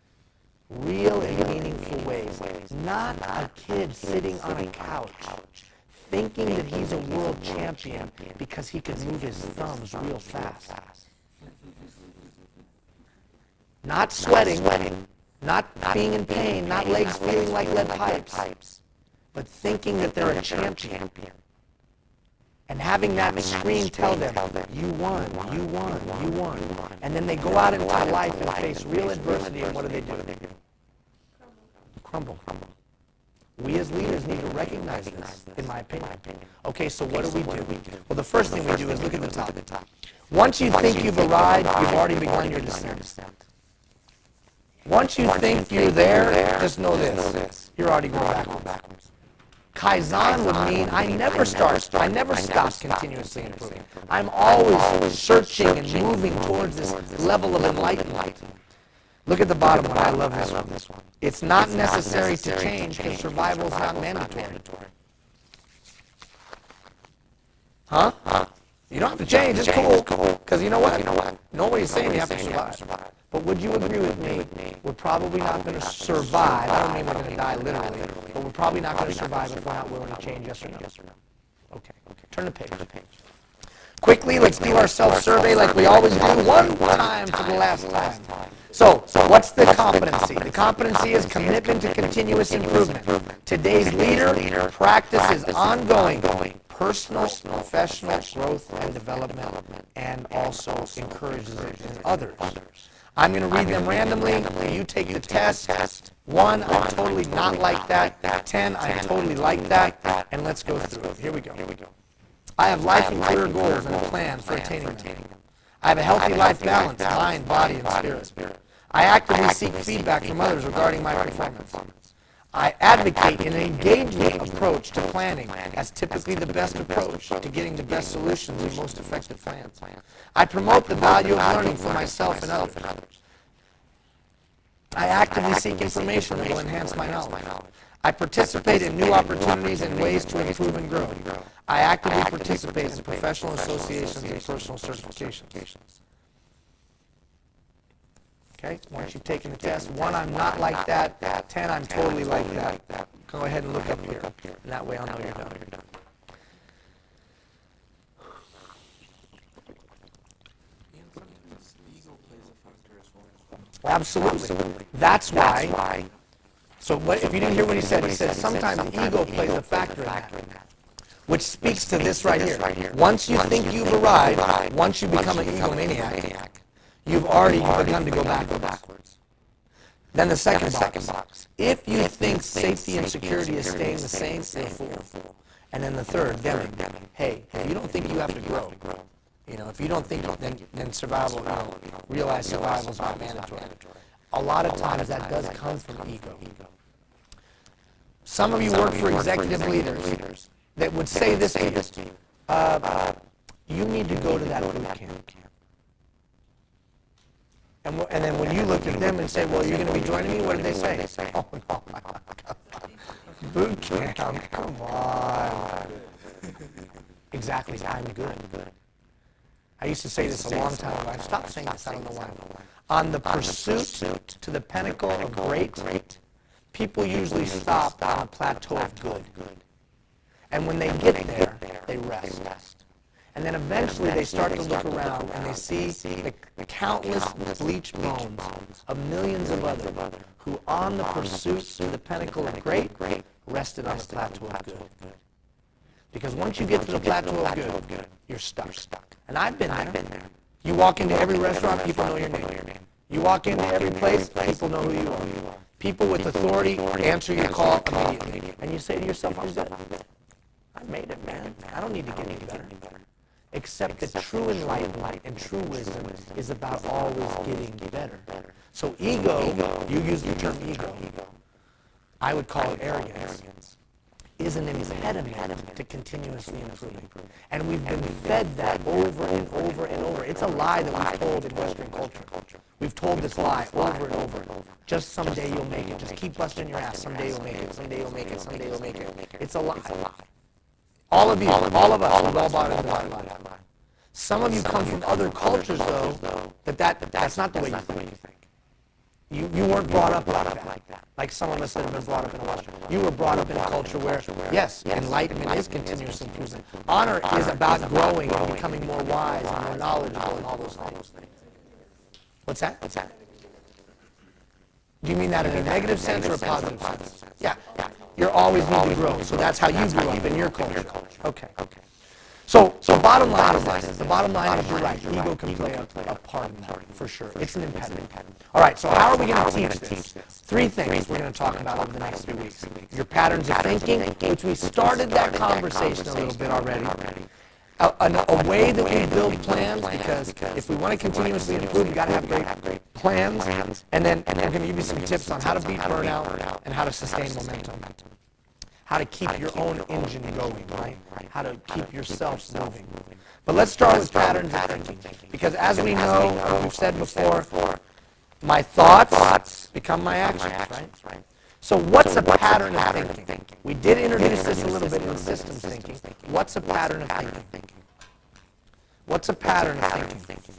Speaker 1: Real and meaningful ways. Not a kid sitting on a couch thinking that he's a world champion because he can move his thumbs real fast. Not sweating. Not being in pain, not legs feeling like lead pipes, but thinking that they're a champion. And having that screen tell them, you won. And then they go out into life and face real adversity, and what do? Crumble. We as leaders need to recognize this, in my opinion. Okay, so what do? Well, the first thing we do is look at the top. Once you think you've arrived, you've already begun your descent. Once you think you're there, just know this. You're already going backwards. Kaizen would mean I never stop continuously improving. I'm always searching and moving towards this level of enlightenment. Look at the bottom one. I love this one. It's not necessary to change because survival is not mandatory. Huh? You don't have to change. It's cool. Because you know what? Nobody's saying you have to survive. But would you agree with me? We're probably not going to survive. I don't mean we're going to die literally, but we're probably not going to survive if we're not willing to change, yes or no? Okay. Turn the page. Quickly, let's do our self-survey like we always do, one time for the last time. So, what's the competency? The competency is commitment to continuous improvement. Today's leader practices ongoing personal, professional growth and development, and also encourages it in others. I'm going to read them randomly. You take the test. 1, I'm totally not like that. 10, I totally like that. And let's go through it. Here we go. I have life and career goals and a plan for attaining them. I have a healthy life balance, mind, body, and spirit. I actively seek feedback from others regarding my performance. I advocate an engagement approach to planning as typically the best approach to getting the best solutions and most effective plans. I promote the value of learning for myself and others. I actively seek information that will enhance my knowledge. I participate in new opportunities and ways to improve and grow. I actively participate in professional associations and personal certifications. Okay? Once you've taken the test, 1, I'm not like that. 10, I'm totally like that. Go ahead and look up here. And that way I'll know you're done. Absolutely. That's why. So if you didn't hear what he said sometimes ego plays a factor in that. Which speaks to this right here. Once you think you've arrived, once you become an egomaniac, you've already begun to go backwards. Then the second box. If you think safety and security is staying the same, you're a fool. And then the third, Deming. Hey, if you don't think you have to grow, if you don't think, then survival, realize survival is not mandatory. A lot of times that does come from ego. Some of you work for executive leaders that would say this to you. You need to go to that boot camp. And then when you look at them and say, well, you're going to be joining me, what did they say? Oh, no, boot camp, come on. Exactly, I'm good. I used to say this a long time ago. I've stopped saying this, I don't know why. On the pursuit to the pinnacle of great, people usually stop on a plateau of good. And when they get there, they rest. And then eventually they start to look around and they see the countless bleached bones of millions of others who on the pursuit to the pinnacle of great rested on the plateau of good. Because once you get to the plateau of good, you're stuck. And I've been there. You walk into every restaurant, people know your name. You walk into every place, people know who you are. People with authority answer your call immediately. And you say to yourself, I'm good. I made it, man. I don't need to get any better. Except that true enlightenment and true wisdom is about always getting better. So ego, you use the term ego, I would call it arrogance, is an impediment to continuously improving. And we've been fed that over and over and over. It's a lie that we've told in Western culture. We've told this lie over and over. Just someday you'll make it. Just keep busting your ass. Someday you'll make it. Someday you'll make it. Someday you'll make it. It's a lie. All of you, all of us, we've all bought into that lie. Some of you come from other cultures, though, that's not the way you think. You weren't brought up like that. Like some of us that have been brought up in a Western. You were brought up in a culture where, yes, enlightenment is continuous improvement. Honor is about growing and becoming more wise and more knowledgeable and all those things. What's that? Do you mean that in a negative sense or a positive sense? Yeah. You're always need to grow. So that's how you grew up in your culture. Okay. So bottom line is this. The bottom line is you're right. Ego can play a part in that, for sure. It's an impediment. All right, so how are we going to teach this? 3 things we're going to talk about over the next few weeks. Your patterns of thinking, which we started that conversation a little bit already. A way that we build plans, because if we want to continuously improve, we've got to have great plans. And then I'm going to give you some tips on how to beat burnout and how to sustain momentum. How to keep your own engine going, right? How to keep yourself moving. But let's start with patterns of thinking. Because as we know, we've said before, my thoughts become my actions, right? So what's a pattern of thinking? We did introduce this a little bit in systems thinking. What's a pattern of thinking? What's a pattern of thinking?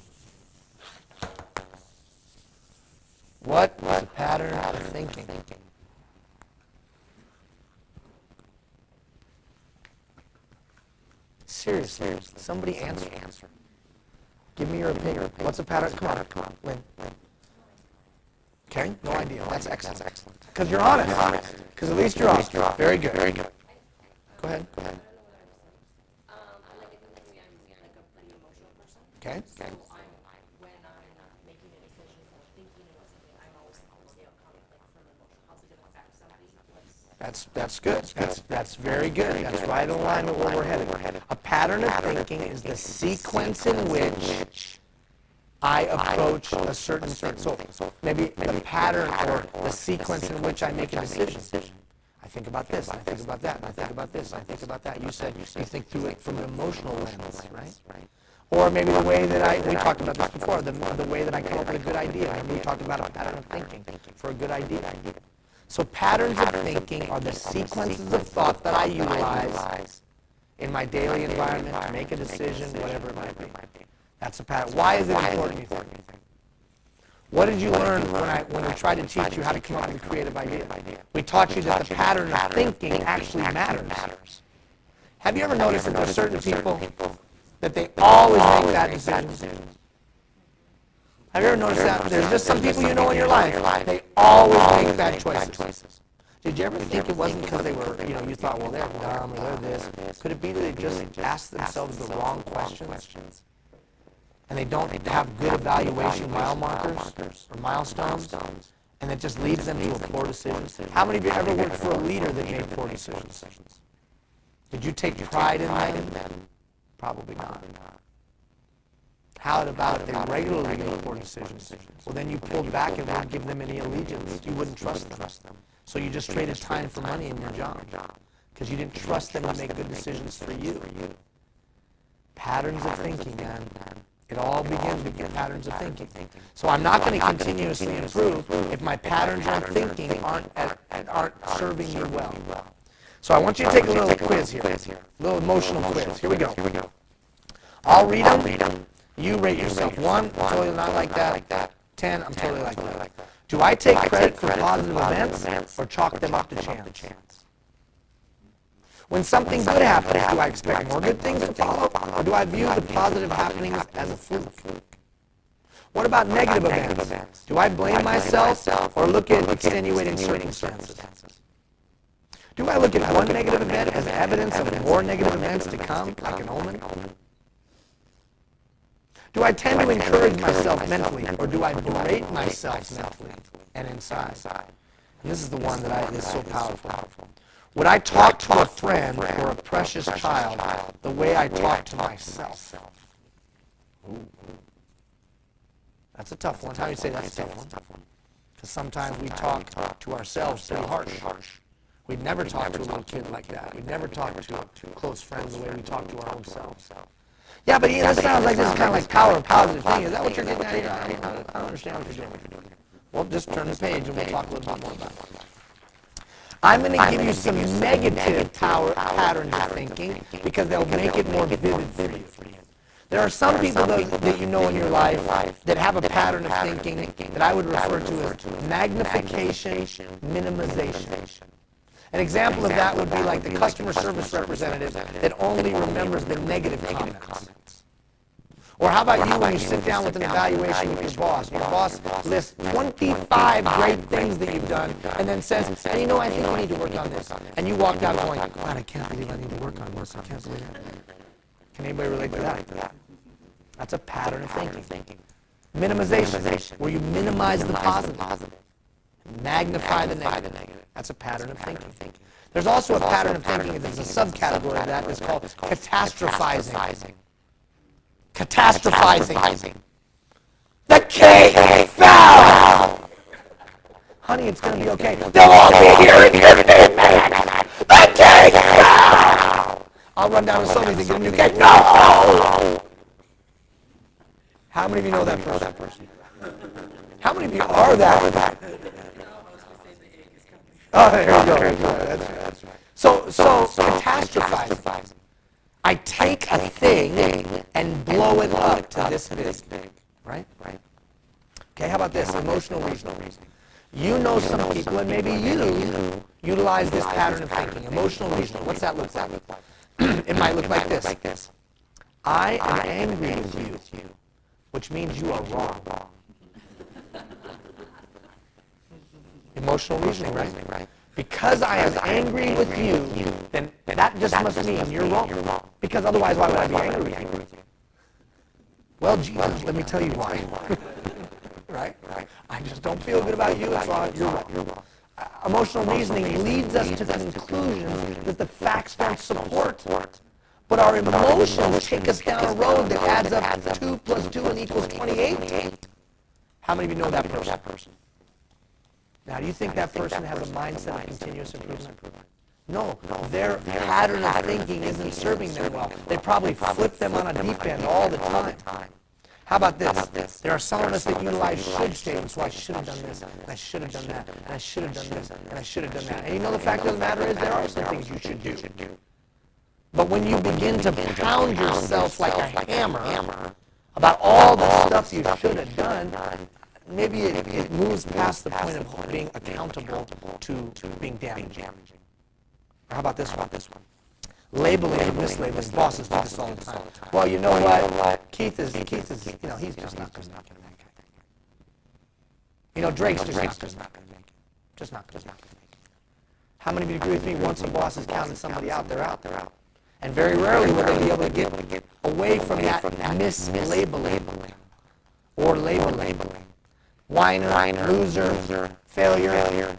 Speaker 1: What is a pattern of thinking? Seriously, somebody answer. Give me your opinion. What's a pattern? Come on, Lynn. Okay, no idea. That's excellent. Because you're honest. Because at least you're honest. Very good. Go ahead.
Speaker 2: I'm like an emotional person.
Speaker 1: Okay.
Speaker 2: So when I'm making a decision, so thinking about something, I'm always the outcome from emotion. How's it going to affect somebody?
Speaker 1: That's good. That's very good. That's right in line with where we're headed. A pattern of thinking is the sequence in which I approach a certain thing. So maybe the pattern or the sequence in which I make a decision. I think about this, I think about that, and I think about this, I think about that. You said you think through it from an emotional lens, right? Or maybe the way that we talked about this before, the way that I come up with a good idea. And we talked about a pattern of thinking for a good idea. So patterns of thinking are the sequences of thought that I utilize in my daily environment to make a decision, whatever it might be. That's a pattern. Why is it important, you think? What did you learn when we tried to teach you how to come up with a creative idea? We taught you that the pattern of thinking actually matters. Have you ever noticed that there are certain people that they always make bad decisions? Have you ever noticed that? There's just some people you know in your life, they always make bad choices. Did you ever think it wasn't because they were, you thought, well, they're dumb or they're this? Could it be that they just asked themselves the wrong questions? And they don't have good evaluation mile markers or milestones? And it just leads them to a poor decision? How many of you ever worked for a leader that made poor decisions? Did you take pride in them? Probably not. How about if they regularly made poor decisions? Well, then you pulled back and wouldn't give them any allegiance. You wouldn't trust them. So you just traded time for money in your job because you didn't trust them to make good decisions for you. Patterns of thinking, man. It all begins with your patterns of thinking. So I'm not going to continuously improve if my patterns of thinking aren't serving you well. So I want you to take a little quiz here, a little emotional quiz. Here we go. I'll read them. You rate yourself. 1, I'm totally not like that. 10, I'm totally like that. Do I take credit for positive events or chalk them up to chance? When something good happens, do I expect more good things to follow, or do I view the positive happenings as a fluke? What about negative events? Do I blame myself or look at extenuating circumstances? Do I look at one negative event as evidence of more negative events to come, like an omen? Do I tend to encourage myself mentally, or do I berate myself mentally and inside? And this is the one that is so powerful. Would I talk to a friend or a precious child the way I talk to myself? Ooh. That's a tough one. How do you say that's a tough one? Because sometimes we talk to ourselves pretty harsh. We'd never talk to a little kid like that. We'd never talk to close friends the way we talk to our own selves. Yeah, but this sounds like this is kind of like power of positive thinking. Is that what you're getting at here? I don't understand what you're doing. Well, just turn the page and we'll talk a little bit more about it. I'm going to give you some negative patterns of thinking because they'll make it more vivid for you. There are some people that you know in your life that have a pattern of thinking that I would refer to as magnification, minimization. An example of that would be like the customer service representative that only remembers the negative comments. Or how about you when you sit down with an evaluation with your boss? Your boss lists 25 great things that you've done and then says, and I think you need to work on this. And you walk out going, God, I can't believe I need to work on this. I can't believe it. Can anybody relate to that? That's a pattern of thinking. Minimization, where you minimize the positive. Magnify the negative. That's a pattern of thinking. There's also a pattern of thinking, there's a subcategory of that that's called catastrophizing. Catastrophizing. The cake fell! Honey, it's going to be okay. They'll all be here in 15 minutes! The cake fell! I'll run down to Sobeys and get a new cake. No! How many of you know that person? How many of you are that? Oh, there you go. That's right. So catastrophizing. I take a thing and blow it up to this big, right? Okay, how about this? Emotional reasoning. You know some people, and maybe you utilize this pattern of thinking. Emotional reasoning. What's that look like? It might look like this. I am angry with you, which means you are wrong. Emotional reasoning, right? Because I am angry with you, then that just must mean you're wrong. Because otherwise, why would I be angry with you? Well, Jesus, let me tell you why. Right? I just don't feel good about you, so you're wrong. Emotional reasoning leads us to conclusions that the facts don't support. But our emotions take us down a road that adds up 2 plus 2 equals 28. How many of you know that person? Now, do you think that person has a mindset of continuous improvement? No, their pattern of thinking isn't serving them well. They probably flip them on a deep end all the time. How about this? There are some of us that utilize should statements. So I should have done this, and I should have done that, and I should have done this, and I should have done that. And you know the fact of the matter is there are some things you should do. But when you begin to pound yourself like a hammer about all the stuff you should have done, maybe it moves past the point of being accountable to being damaging. Or how about this one? Labeling and mislabeling. Bosses do this all the time. Well, you know what? Keith is, he's just not going to make it. You know, Drake's just not going to make it. Just not going to make it. How many of you agree with me? Once a boss has counted somebody out, they're out. And very rarely will they be able to get away from that mislabeling or labeling. Whiner, loser, failure.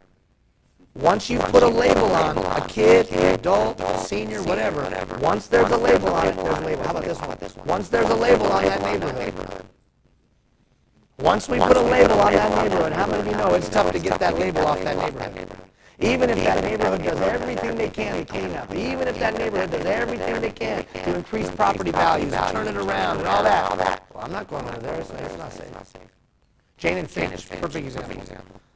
Speaker 1: Once you put a label on a kid, an adult, a senior, whatever, once there's a label on it, there's a label. How about this one? Once there's a label on that neighborhood. Once we put a label on that neighborhood, how many of you know it's tough to get that label off that neighborhood? Even if that neighborhood does everything they can to clean up, even if that neighborhood does everything they can to increase property values and turn it around and all that, well, I'm not going over there, it's not safe. Jane and Finch, perfect example.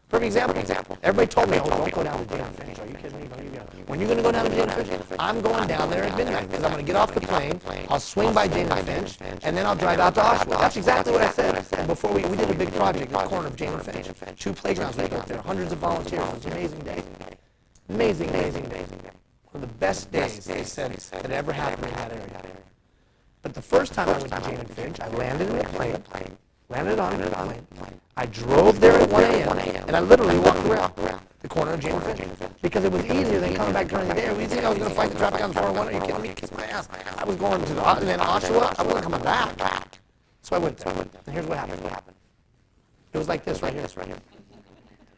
Speaker 1: Perfect example. Everybody told me, oh, don't go down to Jane and Finch. Are you kidding me? When you're going to go down to Jane and Finch, I'm going down there at midnight because I'm going to get off the plane, I'll swing by Jane and Finch, and then I'll drive out to Oshawa. That's exactly what I said before we did a big project at the corner of Jane and Finch. 2 playgrounds we built there, hundreds of volunteers. It was an amazing day. Amazing day. One of the best days, they said, that ever happened in that area. But the first time I went to Jane and Finch, I landed in a plane, landed on a plane. I drove there at 1 a.m. and I literally walked around the corner of Jane and Finch because it was easier than coming back during the day. You think I was going to fight the traffic on the 401? Are you kidding me? Kiss my ass. I was going to Oshawa. I wasn't coming back. So I went there. And here's what happened. It was like this right here.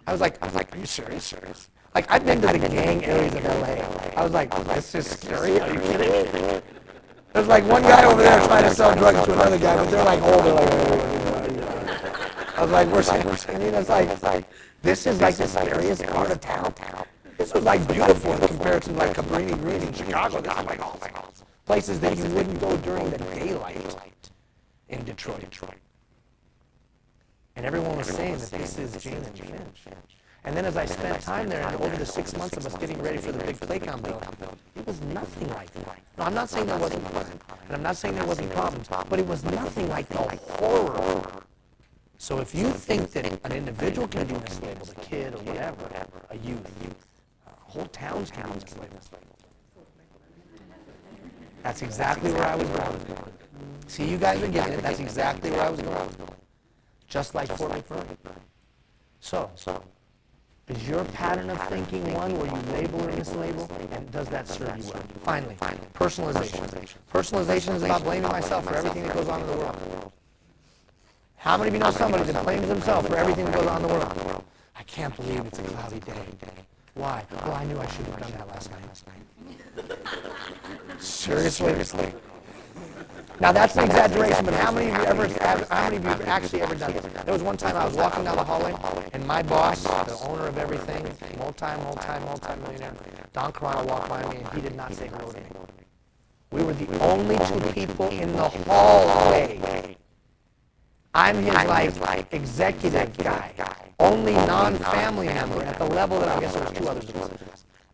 Speaker 1: I was like, are you serious? Like, I've been to the gang areas of LA. I was like, this is scary. Are you kidding me? There's like one guy over there trying to sell drugs to another guy, but they're like older, I was like, we're saying, it's like, this is like the scariest part of town. This was like beautiful in comparison to like Cabrini Green in Chicago. This is like all places that you wouldn't go during the daylight in Detroit. And everyone was saying that this is Jane and Finch. And then as I spent time there, and over the 6 months of us getting ready for the big playground build, it was nothing like that. No, I'm not saying there wasn't crime, and I'm not saying there wasn't problems, but it was nothing like the horror. So if you think that an individual can be mislabeled, a kid or whatever, a youth, whole towns can be mislabeled. That's exactly where I was going. See, you guys are getting it. That's exactly where I was going. Just like Fort McMurray. So, is your pattern of thinking one where you label or mislabel, and does that serve you well? Finally, personalization. Personalization is about blaming myself for everything that goes on in the world. How many of you know somebody that blames themselves for everything that goes on in the world? I can't believe it's a cloudy day. Why? Well, I knew I shouldn't have done that last night. Seriously? Now that's an exaggeration, but how many of you have actually ever done it? There was one time I was walking down the hallway, and my boss, the owner of everything, multi-millionaire, Don Carano walked by me, and he did not say hello to me. We were the only 2 people in the hallway. I'm his like executive guy, only non-family member at the level that I guess there was 2 others.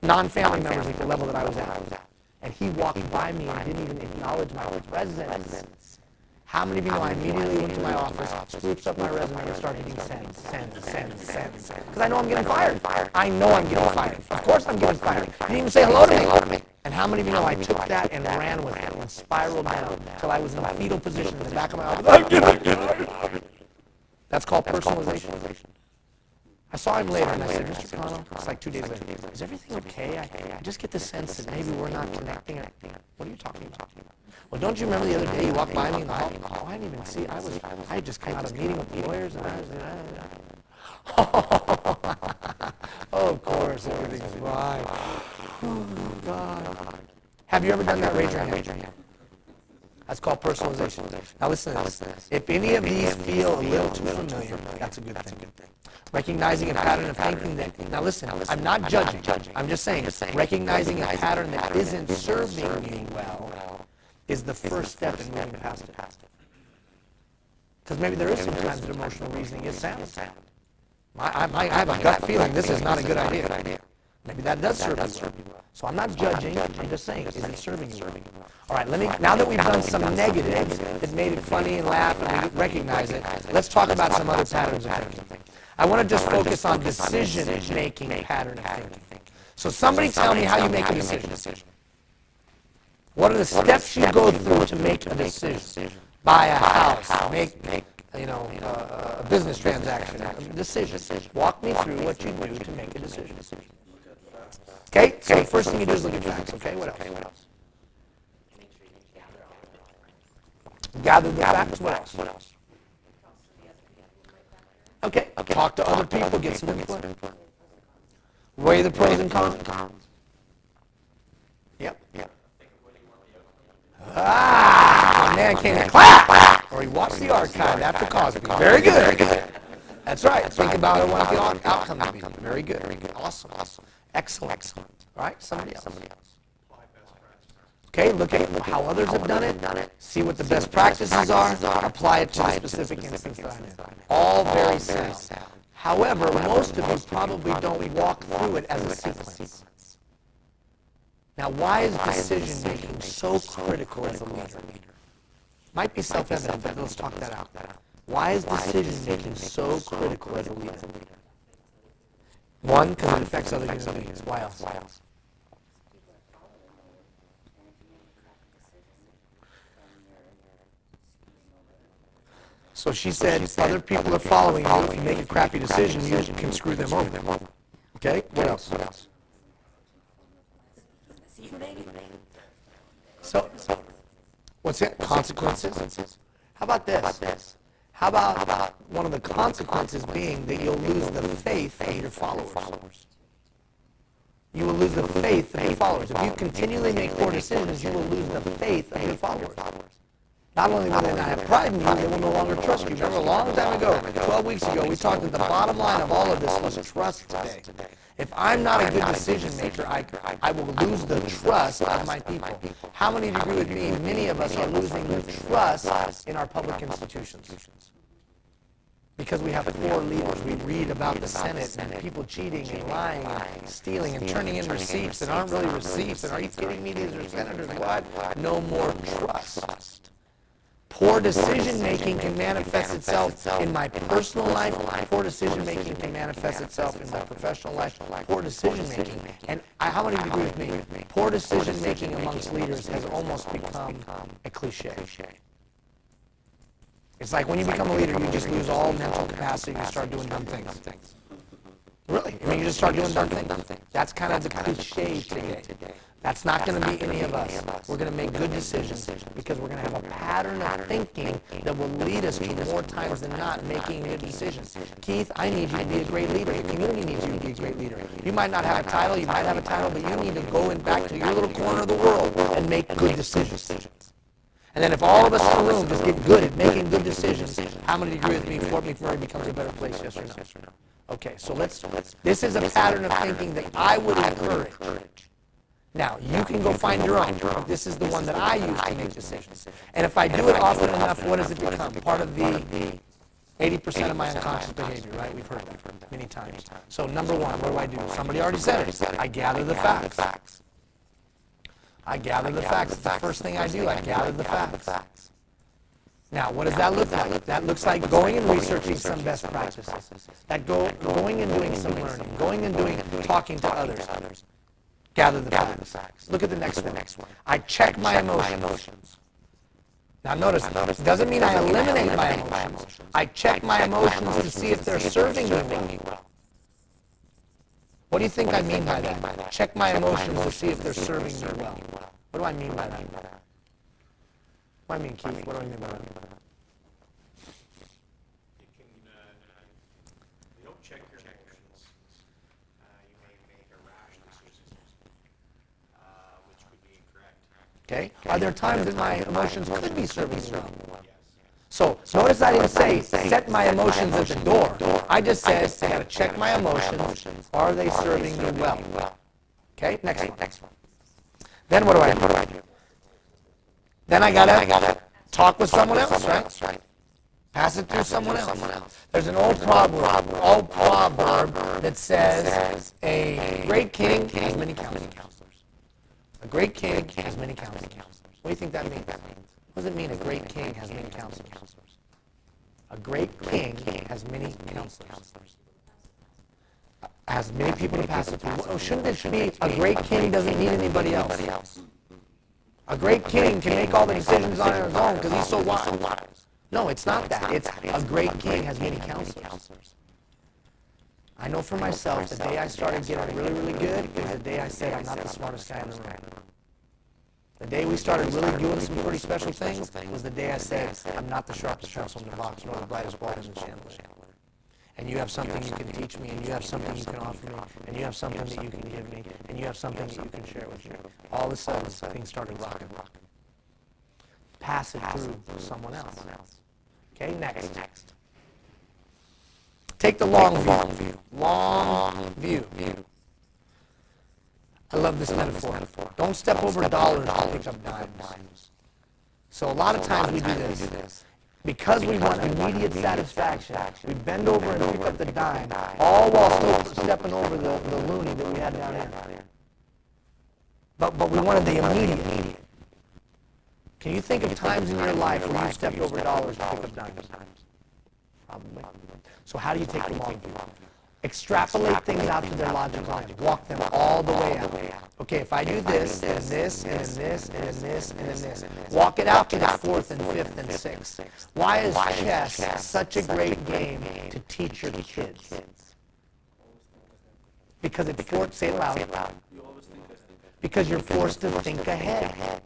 Speaker 1: Non-family members at the level that I was at. And he walked by me and didn't even acknowledge my presence. How many of you know I immediately went to my office, spruced up my resume, and started hitting send. Because I know I'm getting fired. I know I'm getting fired. Of course I'm getting fired. He didn't even say hello to me. And how many of you know I took that and ran with it and spiraled down until I was in a fetal position in the back of my office. I'm getting fired. That's called personalization. I saw him later and I said, Mr. Connell, it's like 2 days later, is everything okay? I just get the sense that maybe we're not connecting. What are you talking about? Well, don't you remember the other day you walked by me in the hall? Oh, I didn't even see it. I had just come out of a meeting with the lawyers and oh, of course, everything's fine. Oh, God. Have you ever done that? Raise your hand. That's called personalization. Now listen to this. If any of these feel a little too familiar, that's a good thing. Recognizing a pattern of thinking that, now listen, I'm not judging. I'm just saying, recognizing a pattern that isn't serving you well is the first step in moving past it. Because maybe there is sometimes that emotional reasoning is sound. I have a gut feeling this is not a good idea. Maybe that does serve you well. So I'm not judging, I'm just saying, is it serving you well? All right, now that we've done some negatives that made it funny and laugh and we recognize it, let's talk about some other patterns of thinking. I want to just focus on decision-making pattern of thinking. So somebody tell me how you make a decision. What are the steps you go through to make a decision? Buy a house, make a business transaction, a decision. Walk me through what you do to make a decision. Okay, so the first thing you do is look at facts. Okay, what else? Gather the facts. What else? Okay, talk to other people, get some input. Weigh the pros and cons. Yep. Ah, a man came to clap, or he watched the archive after Cosby. Very good. That's right. Think about it, what the outcome to be. Very good. Awesome. Excellent. All right, somebody else. Okay, look at how others have done it. See what the best practices are. Apply it to the specific instance that I'm in. All very sound. However, most of you probably don't walk through it as a sequence. Now, why is decision-making so critical as a leader? Might be self-evident, but let's talk that out. Why is decision-making so critical as a leader? One, because it affects other human beings. Why else? So she said, other people are following you. If you make a crappy decision, you can screw them over. Okay? What else? So, what's it? Consequences? How about this? How about one of the consequences being that you'll lose the faith of your followers? You will lose the faith of your followers. If you continually make poor decisions, you will lose the faith of your followers. Not only will they not have pride in you, they will no longer trust you. Remember, a long time ago, 12 weeks ago, we talked that the bottom line of all of this was trust today. If I'm not a good decision maker, I will lose the trust of my people. How many do you agree with me? Many of us are losing the trust in our public institutions. Because we have poor leaders. We read about the Senate and people cheating and lying and stealing and turning in receipts that aren't really receipts. And are you kidding me? These are senators. What? No more trust. Poor decision-making can manifest itself in my personal life. Poor decision-making can manifest itself in my professional life. Poor decision-making. And how many agree with me? Poor decision-making amongst leaders has almost become a cliche. It's like when you become a leader, you just lose all mental capacity and start doing dumb things. Really? I mean, you just start doing dumb things. That's kind of the cliche today. That's not going to be any of us. We're going to make good decisions because we're going to have a pattern of thinking that will lead us to more times than not making good decisions. Keith, I need you to be a great leader. The community needs you to be a great leader. You might not have a title, you might have a title, but you need to go in back to your little corner of the world and make good decisions. And then if all of us in the room just get good at making good decisions, how many agree with me Fort McMurray becomes a better place, yes or no? Okay, so this is a pattern of thinking that I would encourage. Now, you can go find your own. This is the one that I use to make decisions. And if I do it often enough, what does it become? Part of the 80% of my unconscious behavior, right? We've heard that many times. So number one, what do? Somebody already said it. I gather the facts. I gather the facts. It's the first thing I do. I gather the facts. Now, what does that look like? That looks like going and researching some best practices. That going and doing some learning. Going and talking to others. Gather the facts. Look at the next one. I check my emotions. Now notice, it doesn't mean I eliminate my emotions. I check my emotions to see if they're serving me well. What do you think I mean by that? Check my emotions to see if they're serving me well. What do I mean by that? What do I mean, Keith? What do I mean by that?
Speaker 3: You don't check your emotions. You may make a rash decision, which could be incorrect.
Speaker 1: Okay. Are there times that my emotions could be serving me well? So notice I didn't say set my emotions at the door. I just said I got to check my emotions. Are they serving me well? Okay. Next one. Then what do I do? Then I gotta talk with someone else, right? Pass it through someone else. There's an old proverb that says, a great king has many counselors. A great king has many counselors. What do you think that means? What does it mean a great king has many counselors? A great king has many counselors. Has many people to pass it through. Oh, shouldn't it be a great king doesn't need anybody else? A great king can make all the decisions on his own because he's so wise. No, it's not that. It's a great king has many counselors. I know for myself, the day I started getting really, really good is the day I said I'm not the smartest guy in the room. The day we started really doing some pretty special things was the day I said I'm not the sharpest pencil in the box nor the brightest bulb in the chandelier. And you have something you can teach me, and you have something you can offer me, and you have something that you can give me, and you have something that you can share with me. All of a sudden, things started rocking. Pass it through someone else. Okay, next. Take the long view. Long view. I love this metaphor. Don't step over dollars to pick up dimes. So a lot of times we do this. Because we want immediate satisfaction, we bend over and pick up the dime, all while still stepping over the loony that we had down here. But we wanted the immediate. Can you think of times in your life where you stepped over dollars to pick up dimes? Probably. So how do you take the long view? Extrapolate things out to their logical lines. Walk them all the way out. Okay, if I do this, and this, and this, and this, and this, walk it out to the fourth and fifth and sixth. Why is chess such a great game to teach your kids? Because it forces, say it loud, because you're forced to think ahead.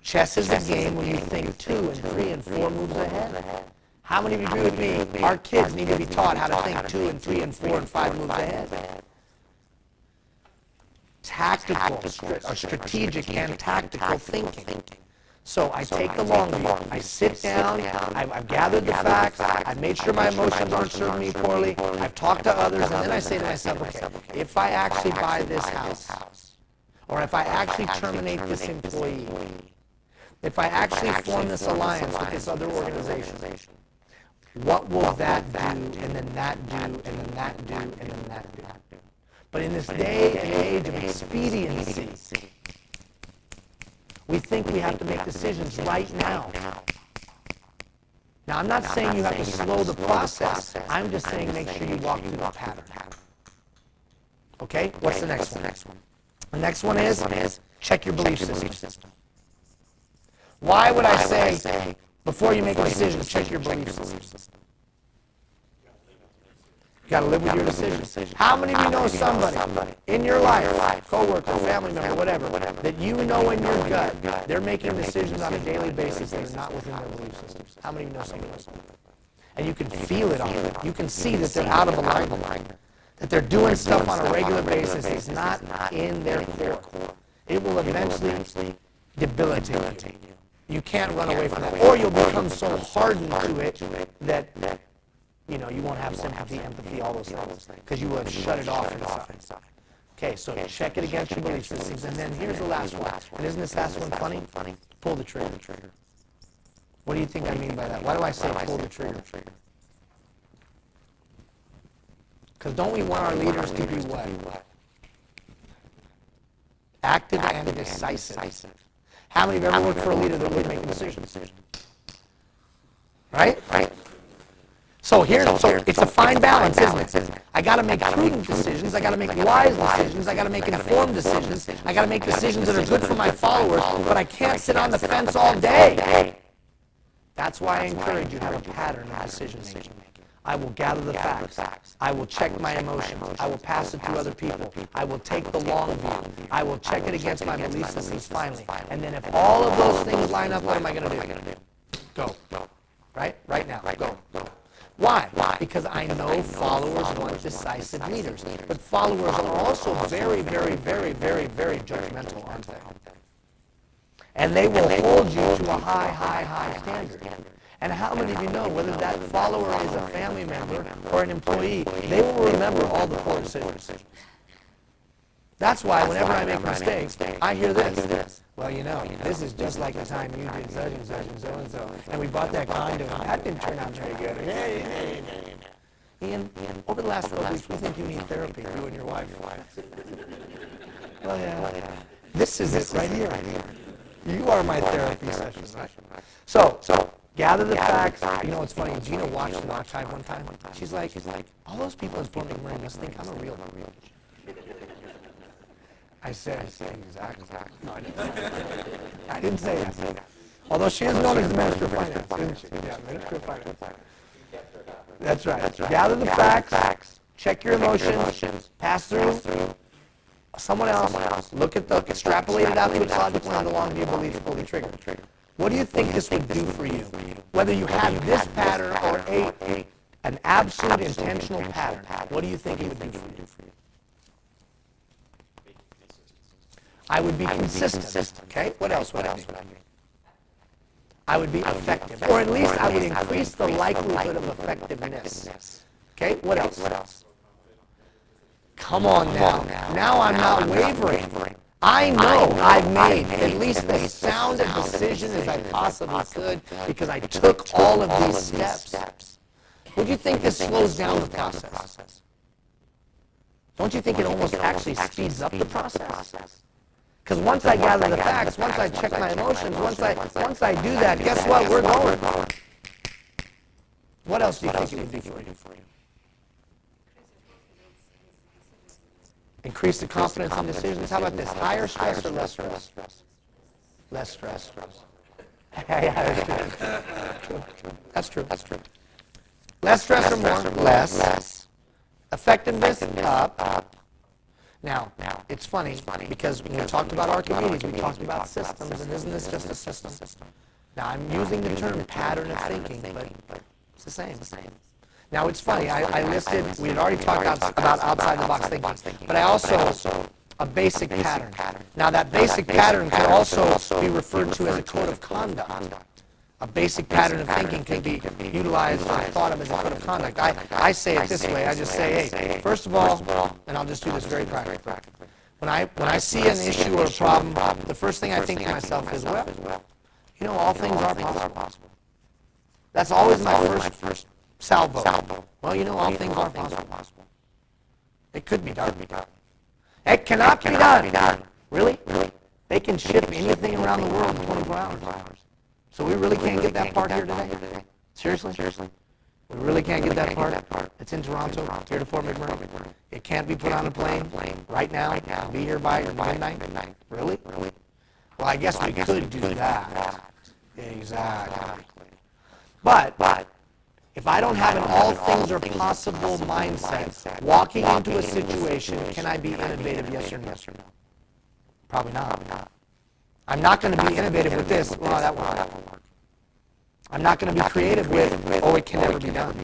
Speaker 1: Chess is a game where you think 2 and 3 and 4 moves ahead. How many of you agree with me? Our kids need to be taught how to think 2 and 3 and 4 and 5 moves ahead. Tactical, or strategic and tactical thinking. So I take the long view. I sit down. I've gathered the facts. I've made sure my emotions aren't serving me poorly. I've talked to others, and then I say to myself, okay, if I actually buy this house, or if I actually terminate this employee, if I actually form this alliance with this other organization, what will that do, and then that do, and then that do, and then that do? But in this day and age of expediency, we think we have to make decisions right now. Now, I'm not saying you have to slow the process. I'm just saying make sure you walk through the pattern. Okay? What's the next one? The next one is check your belief system. Why would I say, before you make a decision, check your belief system? You got to live with your decisions. How many of you know somebody in your life, coworker, family member, whatever, that you know in your gut, they're making decisions on a daily basis that are not within their belief systems? How many of you know somebody like that? And you can feel it on them. You can see that they're out of alignment, that they're doing stuff on a regular basis that's not in their core. It will eventually debilitate you. You can't run away from that. Or you'll become so hardened to it that you won't have sympathy, empathy, all those things, because you will have shut it off inside. Okay, so check it against your belief systems. And then here's the last one. And isn't this last one funny? Pull the trigger. What do you think I mean by that? Why do I say pull the trigger? Because don't we want our leaders to be what? Active and decisive. How many have ever worked for a leader that would make decisions? Right? So it's a fine balance, isn't it? I got to make prudent decisions. I got to make wise decisions. I got to make informed decisions. I got to make decisions that are good for my followers. But I can't sit on the fence all day. That's why I encourage you to have a pattern of decision making. I will gather the facts. I will check my emotions. I will pass it to other people. I will take the long view. I will check it against my belief systems finally. And then if all of those things line up, what am I going to do? Go. Right? Right now. Go. Why? Because I know followers want decisive leaders. But followers are also very, very, very, very, very judgmental, aren't they? And they will hold you to a high, high, high standard. And how many of you know, whether that follower is a family member or an employee, they will remember all the poor decisions. That's why whenever I make mistakes, I hear this. Well, this is just like the time you did such and such and so and so, and we bought that condo, and that didn't turn out very good. Ian, over the last 12 weeks, we think you need therapy, you and your wife. Well, yeah. This is it right here. You are my therapy session, right? So, gather the facts. It's funny. Gina watched an archive one time. She's like, all those people in Fort McMurray must think I'm a real. I said, exactly. No, I didn't say that. Although she is known as the Minister of Finance, isn't she? Yeah, Minister of Finance. That's right. Gather the facts, check your emotions, pass through someone else, look at extrapolate it out to its logical and along do you believe fully triggered. What do you think this would do for you? Whether you have this pattern or an absolute intentional pattern, what do you think it would do for you? I would be consistent. Okay? What else would I do? I would be effective. Or at least I would increase the likelihood of effectiveness. Okay? What else? Come on now. Now I'm not wavering. I know I've made at least as sound a decision as I possibly could because I took all of these steps. Would you think this slows down the process? Don't you think it almost actually speeds up the process? Because once I gather the facts, once I check my emotions, once I do that, guess what? We're going. What else do you think it would do for you? Increase the confidence in decisions. How about this? Higher stress or less stress? Less stress. That's true. Less stress or more? Less. Effectiveness? Up. Now, it's funny because when we talked about Archimedes, we talked about systems, and isn't this just a system? Now, I'm using the term pattern of thinking, but it's the same. Now, it's funny. I listed, we had already talked about outside-the-box thinking, but I also, a basic pattern. Now, that basic pattern could also be referred to as a code of conduct. A basic pattern of thinking can be utilized or thought of as a code of conduct. I say it this way. I just say, hey, first of all, and I'll just do this very practically. When I see an issue or a problem, the first thing I think to myself is, well, all things are possible. That's always my first salvo. Well, all things are possible. It could be done. It cannot be done. Really? They can ship anything around the world in 24 hours. So we really can't get that part here today? Seriously? We really can't get that part? It's in Toronto, here to Fort McMurray. It can't be put on a plane right now, be here by midnight? Really? Well, I guess we could do that. Exactly. But if I don't have an all things are possible mindset, walking into a situation, can I be innovative, yes or no? Probably not. I'm not going to be innovative with this. Well, that won't work. I'm not going to be creative with, it can never be done.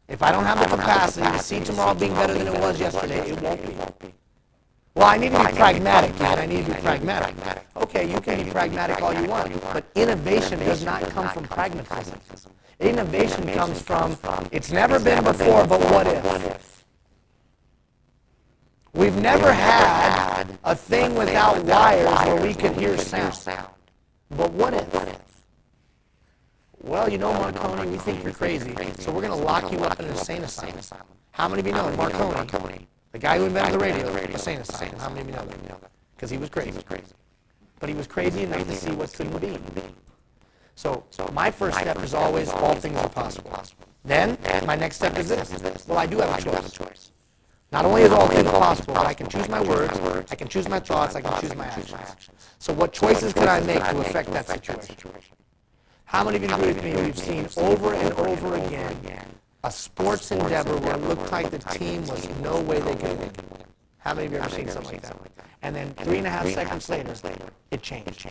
Speaker 1: If I don't have the capacity to see tomorrow being better than it was yesterday, it won't be. Well, I need to be pragmatic, and I need to be pragmatic. Okay, you can be pragmatic all you want, but innovation does not come from pragmatism. Innovation comes from, it's never been before, but what if? We've never had a thing without wires where we could hear sound. But what if? Well, Marconi, we think you're crazy, so we're going to lock you up in an insane asylum. How many of you know Marconi, the guy who invented the radio, insane asylum? How many of you know that? Because he was crazy. But he was crazy enough to see what couldn't be. So my first step is always all things are possible. Then my next step is this. Well, I do have a choice. Not only is all things possible, but I can choose my words, I can choose my thoughts, I can choose my actions. So what choices can I make to affect that situation? How many of you agree with me we've seen over and over again a sports endeavor where it looked like the team was no way they could win? How many of you have ever seen something like that? And then 3.5 seconds later, it changed.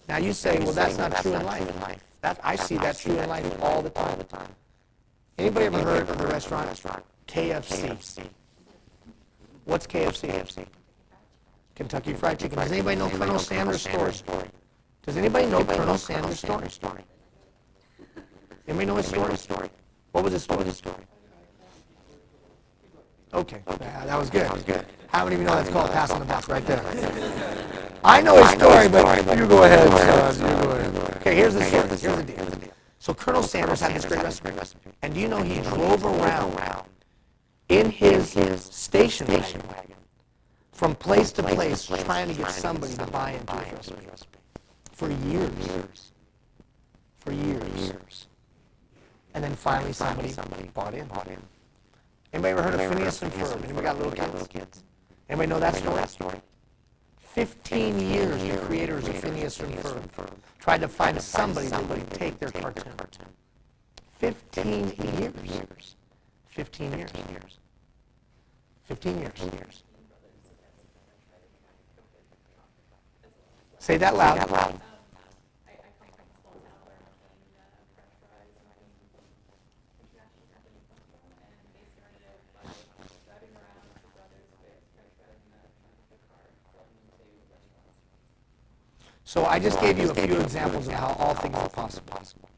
Speaker 1: Now you say, well, that's not true in life. I see that true in life all the time. Anybody ever heard of the restaurant KFC? What's KFC? Kentucky Fried Chicken. Does anybody know Colonel Sanders' story? Does anybody know Colonel Sanders' story? Anybody know his story? What was his story? Okay, that was good. How many of you know that's called pass on the buck right there? I know his story, but you go ahead, son. You go ahead. Okay, here's the story. Here's the deal. So Colonel Sanders had this great recipe. And do you know he drove around in his station wagon from place to place trying to get somebody to buy into his recipe? For years. For years. And then finally somebody bought in. Anybody ever heard of Phineas and Ferb? Anybody got little kids? Anybody know that story? 15 years the creators of Phineas and Ferb tried to find somebody that would take their cartoon. 15 years. 15 years. 15 years. Say that loud. So I just gave you a few examples of how all things are possible.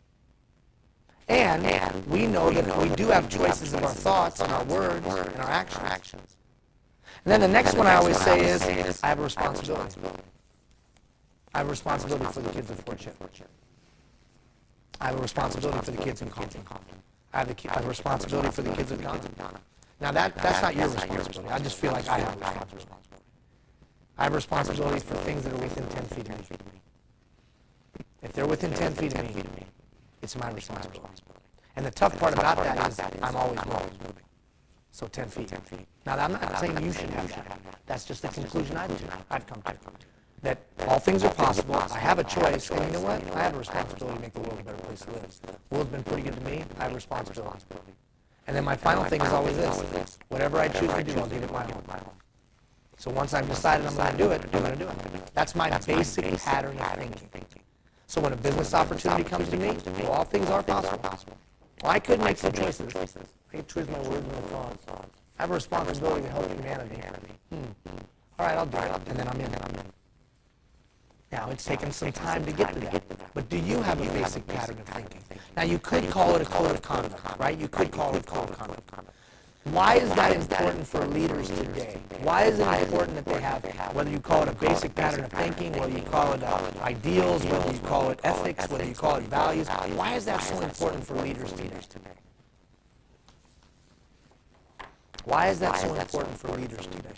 Speaker 1: And we know that we do have choices of our thoughts and our words and our actions. And then the next one I always say is, I have a responsibility. I have a responsibility for the kids of Fortune. I have a responsibility for the kids in Comt-T. I have a responsibility for the kids of Ghana. Now that's not your responsibility. I just feel like I have a responsibility. I have a responsibility for things that are within 10 feet of me. If they're within 10 feet of me, it's my responsibility. And the tough part about that is I'm always moving. So 10 feet. Now, I'm not saying you should have that. That's just the conclusion I've come to. That all things are possible. I have a choice. And you know what? I have a responsibility to make the world a better place to live. The world's been pretty good to me. I have a responsibility. And then my final thing is always this. Whatever I choose to do, I'll give it my all. So once I've decided I'm going to do it, I'm going to do it. That's my basic pattern of thinking. So when a business opportunity comes to me, well, all things are possible. Well, I could make some choices. I could choose my words and my thoughts. I have a responsibility to help humanity. All right, I'll do it. And then I'm in. Now, it's taken some time to get to that. But do you have a basic pattern of thinking? Now, you could call it a code of conduct, right? You could call it a code of conduct. Why is that important for leaders today? Why is it important that they have, whether you call it a basic pattern of thinking, whether you call it ideals, whether you call it ethics, whether you call it values, why is that so important for leaders today? Why is that so important for leaders today?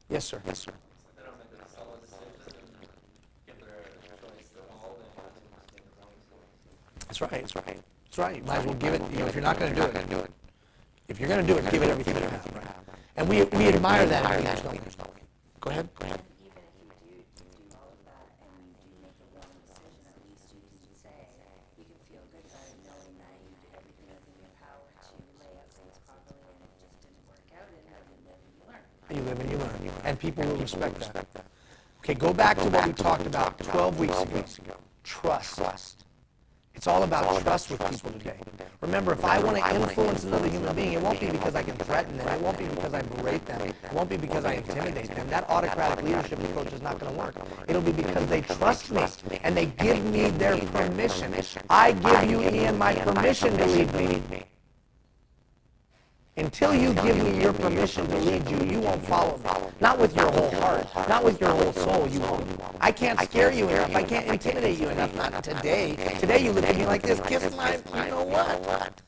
Speaker 1: Yes, sir. That's right. You might as well give it, if you're not going to do it. If you're going to do it, give it everything you have. Right? And we admire that in leaders, don't we? Go ahead.
Speaker 2: Even if you do all of that and you do make a wrong decision, at least you can say, you can feel good about it knowing that you did everything within your power to lay out things properly and it just didn't work out and now you live and you learn.
Speaker 1: You live and you learn. And people will respect that. Okay, go back to what we talked about 12 weeks ago. Trust. It's all about trust with people today. Remember, if I want to influence another human being, it won't be because I can threaten them. It won't be because I berate them. It won't be because I intimidate them. That autocratic leadership approach is not going to work. It'll be because they trust me and they give me their permission. I give you, Ian, my permission to lead me. Until you give me your permission to lead you, you won't follow me. Not with your whole heart, not with your whole soul, you won't. I can't scare you enough. I can't intimidate you enough. Not today. Today you look at me like this, kiss my, you know what?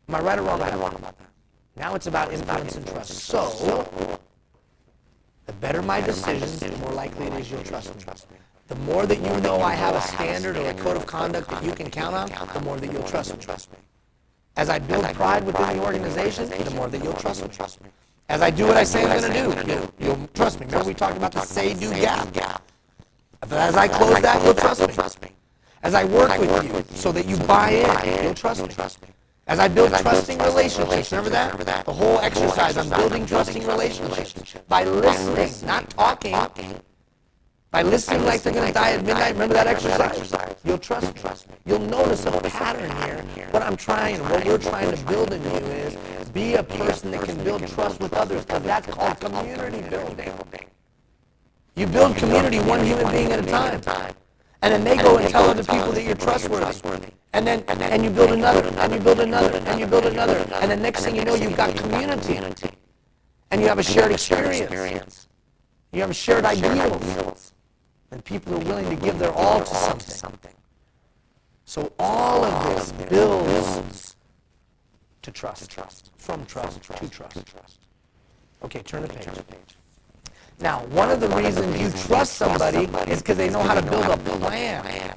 Speaker 1: Am I right or wrong about that? Now it's about influence and trust. So, the better my decisions, the more likely it is you'll trust me. The more that you know I have a standard or a code of conduct that you can count on, the more that you'll trust me. As I build pride within the organization, the more that you'll trust me. As I do what I say I'm going to do, you'll trust me. Remember we talked about the say-do gap. As I close that, you'll trust me. As I work with you so that you buy in, you'll trust me. As I build trusting relationships, remember that? The whole exercise, I'm building trusting relationships. By listening, not talking. By listening like they're going to die at midnight, remember that exercise? You'll trust me. You'll notice a pattern here. What we're trying to build in you is be a person that can build trust with others, because that's called community building. You build community one human being at a time. And then they go and tell other people that you're trustworthy. And then you build another, and you build another, and you build another. And the next thing you know, you've got community. and you have a shared experience. You have shared ideals. And people are willing to give their all to something. So all of this builds to trust. From trust to trust. Okay, turn the page. Now, one of the reasons you trust somebody is because they know how to build a plan.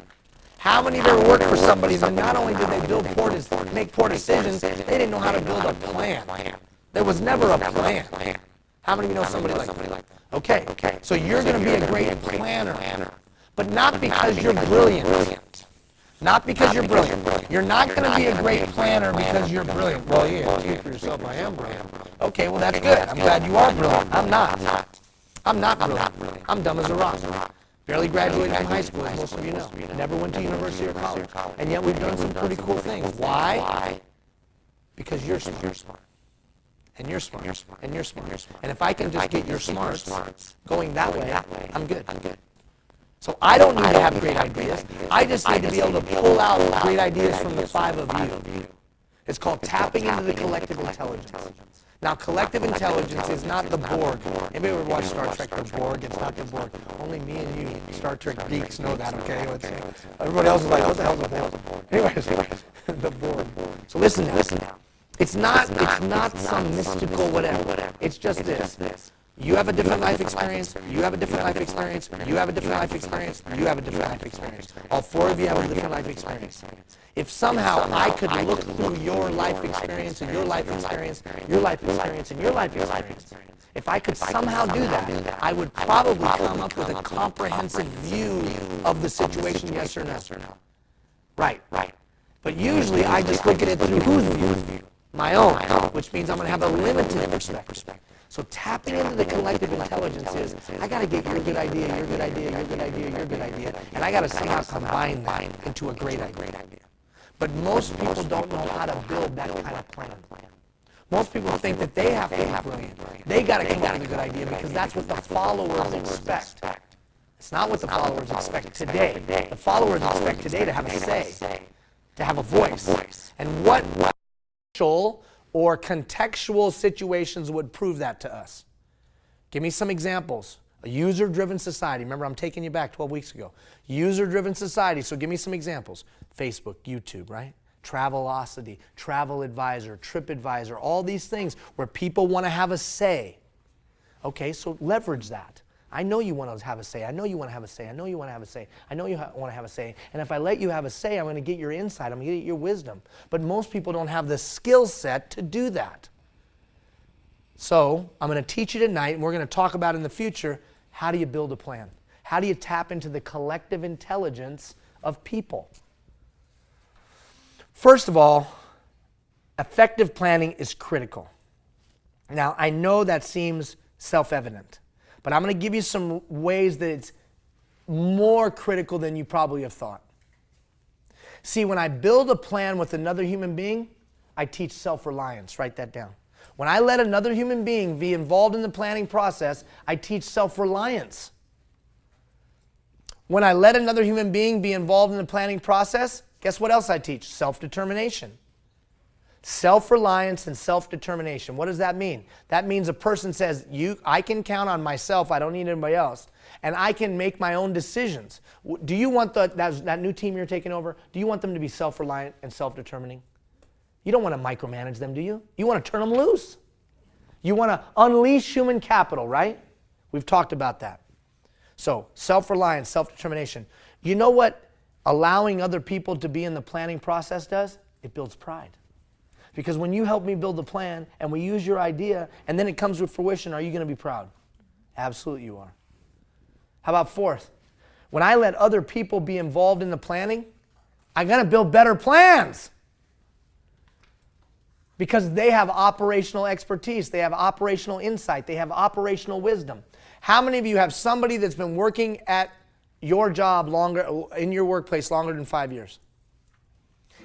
Speaker 1: How many of you ever worked for somebody that not only did they make poor decisions, they didn't know how to build a plan. There was never a plan. How many of you know somebody like that? Okay, so you're going to be a great planner, but not because you're brilliant. Not because you're brilliant. You're not going to be a great planner because you're brilliant. Well, yeah, speak for yourself, I am brilliant. Okay, well, that's good. I'm glad you are brilliant. I'm not. I'm not brilliant. I'm dumb as a rock. Barely graduated from high school, as most of you know. Never went to university or college. And yet we've done some pretty cool things. Why? Because you're smart. And you're smart. And you're smart. And if I can just get your smarts going that way, I'm good. So I don't need to have great ideas. I just need to be able to pull out great ideas from the five of you. It's called tapping into the collective intelligence. Now, collective intelligence is not the Borg. Anybody ever watch Star Trek, the Borg? It's not the Borg. Only me and you Star Trek geeks know that, okay? Everybody else is like, what the hell's the Borg? Anyways, the Borg. So listen now. It's not some mystical whatever. It's just this. You have a different life experience. You have a different life experience. You have a different life experience. You have a different life experience. All four of you have a different life experience. If somehow I could look through your life experience and your life experience, your life experience and your life experience, if I could somehow do that, I would probably come up with a comprehensive view of the situation, yes or no. Right. But usually I just look at it through whose view? My own, which means I'm going to have a limited perspective. So tapping into the collective intelligence is, I got to get your good idea, your good idea, your good idea, your good idea, and I got to somehow combine that into a great idea. But most people don't know how to build that kind of plan. Most people think that they have to be brilliant. They got to come up with a good idea because that's what the followers expect. It's not what the followers expect today. The followers expect today to have a say, to have a voice. And what or contextual situations would prove that to us? Give me some examples. A user-driven society. Remember, I'm taking you back 12 weeks ago. User-driven society. So give me some examples. Facebook, YouTube, right? Travelocity, Travel Advisor, TripAdvisor, all these things where people want to have a say. Okay, so leverage that. I know you want to have a say. I know you want to have a say. I know you want to have a say. I know you want to have a say. And if I let you have a say, I'm going to get your insight. I'm going to get your wisdom. But most people don't have the skill set to do that. So I'm going to teach you tonight, and we're going to talk about in the future, how do you build a plan? How do you tap into the collective intelligence of people? First of all, effective planning is critical. Now, I know that seems self-evident. But I'm going to give you some ways that it's more critical than you probably have thought. See, when I build a plan with another human being, I teach self-reliance. Write that down. When I let another human being be involved in the planning process, I teach self-reliance. When I let another human being be involved in the planning process, guess what else I teach? Self-determination. Self-reliance and self-determination. What does that mean? That means a person says, I can count on myself, I don't need anybody else, and I can make my own decisions. Do you want that new team you're taking over, do you want them to be self-reliant and self-determining? You don't want to micromanage them, do you? You want to turn them loose. You want to unleash human capital, right? We've talked about that. So, self-reliance, self-determination. You know what allowing other people to be in the planning process does? It builds pride. Because when you help me build the plan and we use your idea and then it comes to fruition, are you going to be proud? Absolutely you are. How about fourth? When I let other people be involved in the planning, I'm going to build better plans. Because they have operational expertise, they have operational insight, they have operational wisdom. How many of you have somebody that's been working at your job longer, in your workplace longer than 5 years?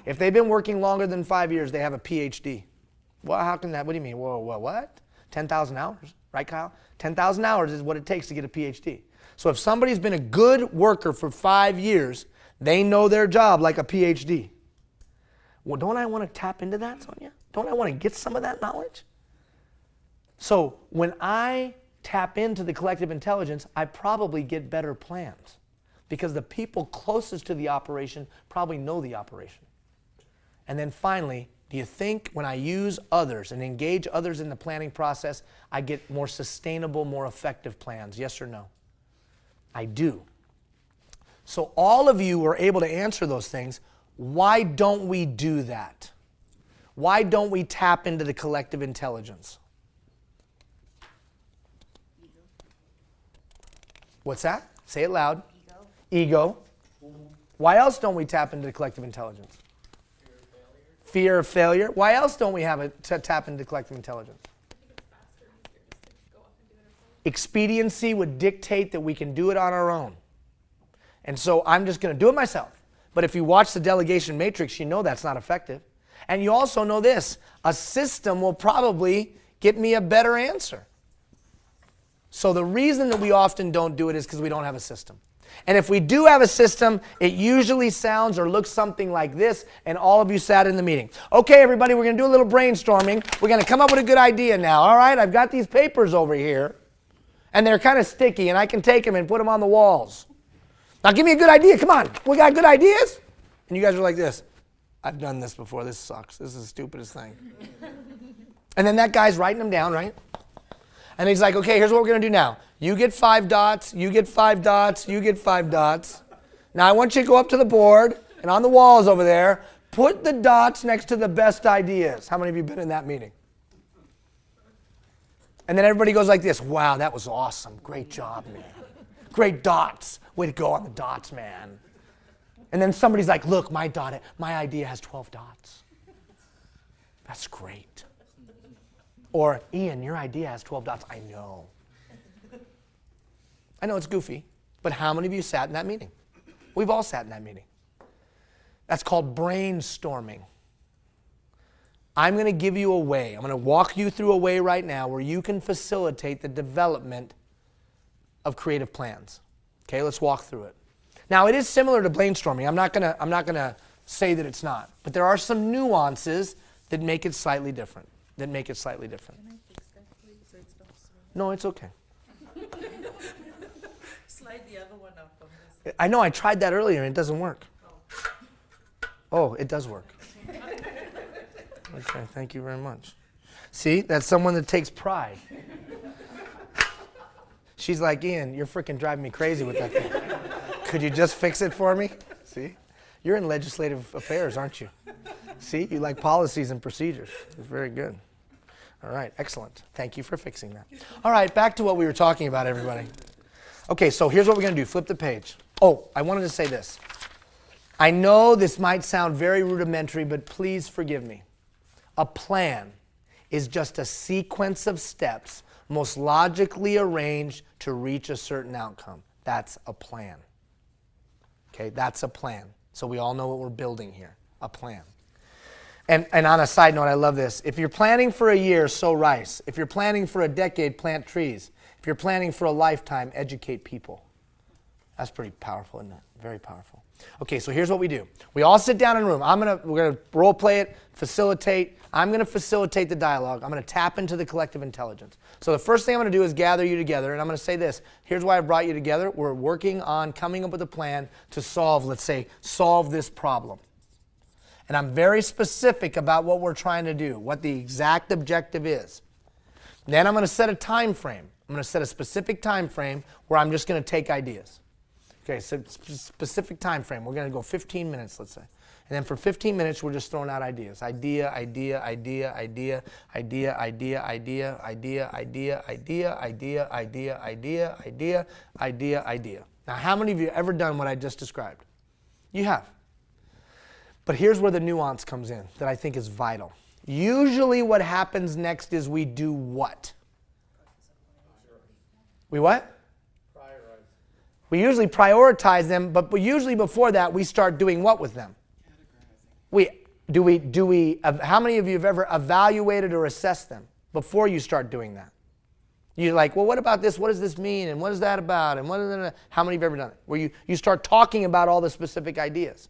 Speaker 1: If they've been working longer than 5 years, they have a PhD. Well, how can that? What do you mean? Whoa, what? 10,000 hours, right, Kyle? 10,000 hours is what it takes to get a PhD. So if somebody's been a good worker for 5 years, they know their job like a PhD. Well, don't I want to tap into that, Sonia? Don't I want to get some of that knowledge? So when I tap into the collective intelligence, I probably get better plans because the people closest to the operation probably know the operation. And then finally, do you think when I use others and engage others in the planning process, I get more sustainable, more effective plans? Yes or no? I do. So all of you were able to answer those things. Why don't we do that? Why don't we tap into the collective intelligence?
Speaker 4: Ego.
Speaker 1: What's that? Say it loud.
Speaker 4: Ego.
Speaker 1: Ego. Why else don't we tap into the collective intelligence? Fear of failure. Why else don't we have it to tap into collective intelligence? Expediency would dictate that we can do it on our own. And so I'm just going to do it myself. But if you watch the delegation matrix, you know that's not effective. And you also know this, a system will probably get me a better answer. So the reason that we often don't do it is because we don't have a system. And if we do have a system, it usually sounds or looks something like this, and all of you sat in the meeting. Okay, everybody, we're going to do a little brainstorming. We're going to come up with a good idea now. All right, I've got these papers over here, and they're kind of sticky, and I can take them and put them on the walls. Now give me a good idea. Come on. We got good ideas? And you guys are like this. I've done this before. This sucks. This is the stupidest thing. And then that guy's writing them down, right? And he's like, okay, here's what we're going to do now. You get 5 dots. You get 5 dots. You get 5 dots. Now I want you to go up to the board and on the walls over there, put the dots next to the best ideas. How many of you have been in that meeting? And then everybody goes like this. Wow, that was awesome. Great job, man. Great dots. Way to go on the dots, man. And then somebody's like, look, my idea has 12 dots. That's great. Or, Ian, your idea has 12 dots. I know. I know it's goofy, but how many of you sat in that meeting? We've all sat in that meeting. That's called brainstorming. I'm going to give you a way. I'm going to walk you through a way right now where you can facilitate the development of creative plans. Okay, let's walk through it. Now, it is similar to brainstorming. I'm not gonna say that it's not, but there are some nuances that make it slightly different.
Speaker 4: Can I fix that, please, so it stops swinging?
Speaker 1: No, it's okay.
Speaker 4: Slide the other one up on this.
Speaker 1: I know I tried that earlier and it doesn't work. Oh, it does work. Okay, thank you very much. See, that's someone that takes pride. She's like, Ian, you're freaking driving me crazy with that thing. Could you just fix it for me? See? You're in legislative affairs, aren't you? See? You like policies and procedures. It's very good. All right, excellent. Thank you for fixing that. All right, back to what we were talking about, everybody. Okay, so here's what we're going to do. Flip the page. Oh, I wanted to say this. I know this might sound very rudimentary, but please forgive me. A plan is just a sequence of steps most logically arranged to reach a certain outcome. That's a plan. Okay, that's a plan. So we all know what we're building here, a plan. And on a side note, I love this. If you're planning for a year, sow rice. If you're planning for a decade, plant trees. If you're planning for a lifetime, educate people. That's pretty powerful, isn't it? Very powerful. Okay, so here's what we do. We all sit down in a room. We're gonna role play it, facilitate. I'm gonna facilitate the dialogue. I'm gonna tap into the collective intelligence. So the first thing I'm gonna do is gather you together, and I'm gonna say this. Here's why I brought you together. We're working on coming up with a plan to solve, let's say, solve this problem. And I'm very specific about what we're trying to do, what the exact objective is. Then I'm gonna set a time frame. I'm gonna set a specific time frame where I'm just gonna take ideas. Okay, so specific time frame. We're going to go 15 minutes, let's say. And then for 15 minutes, we're just throwing out ideas. Idea. Now, how many of you have ever done what I just described? You have. But here's where the nuance comes in that I think is vital. Usually what happens next is we do what? We what? We usually prioritize them, but usually before that, we start doing what with them? How many of you have ever evaluated or assessed them before you start doing that? You're like, well, what about this? What does this mean? And what is that about? And how many of you have ever done it? Where you start talking about all the specific ideas.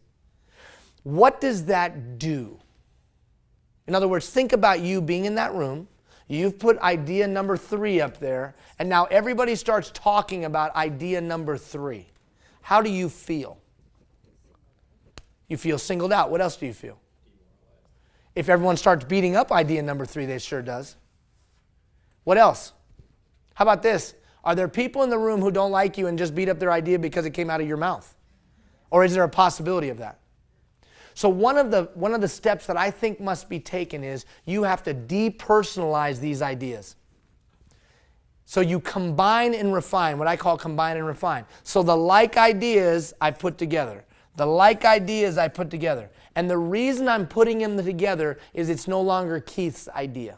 Speaker 1: What does that do? In other words, think about you being in that room. You've put idea number 3 up there, and now everybody starts talking about idea number 3. How do you feel? You feel singled out. What else do you feel? If everyone starts beating up idea number 3, they sure does. What else? How about this? Are there people in the room who don't like you and just beat up their idea because it came out of your mouth? Or is there a possibility of that? So one of the steps that I think must be taken is you have to depersonalize these ideas. So you combine and refine, what I call combine and refine. So the like ideas I put together. The like ideas I put together. And the reason I'm putting them together is it's no longer Keith's idea.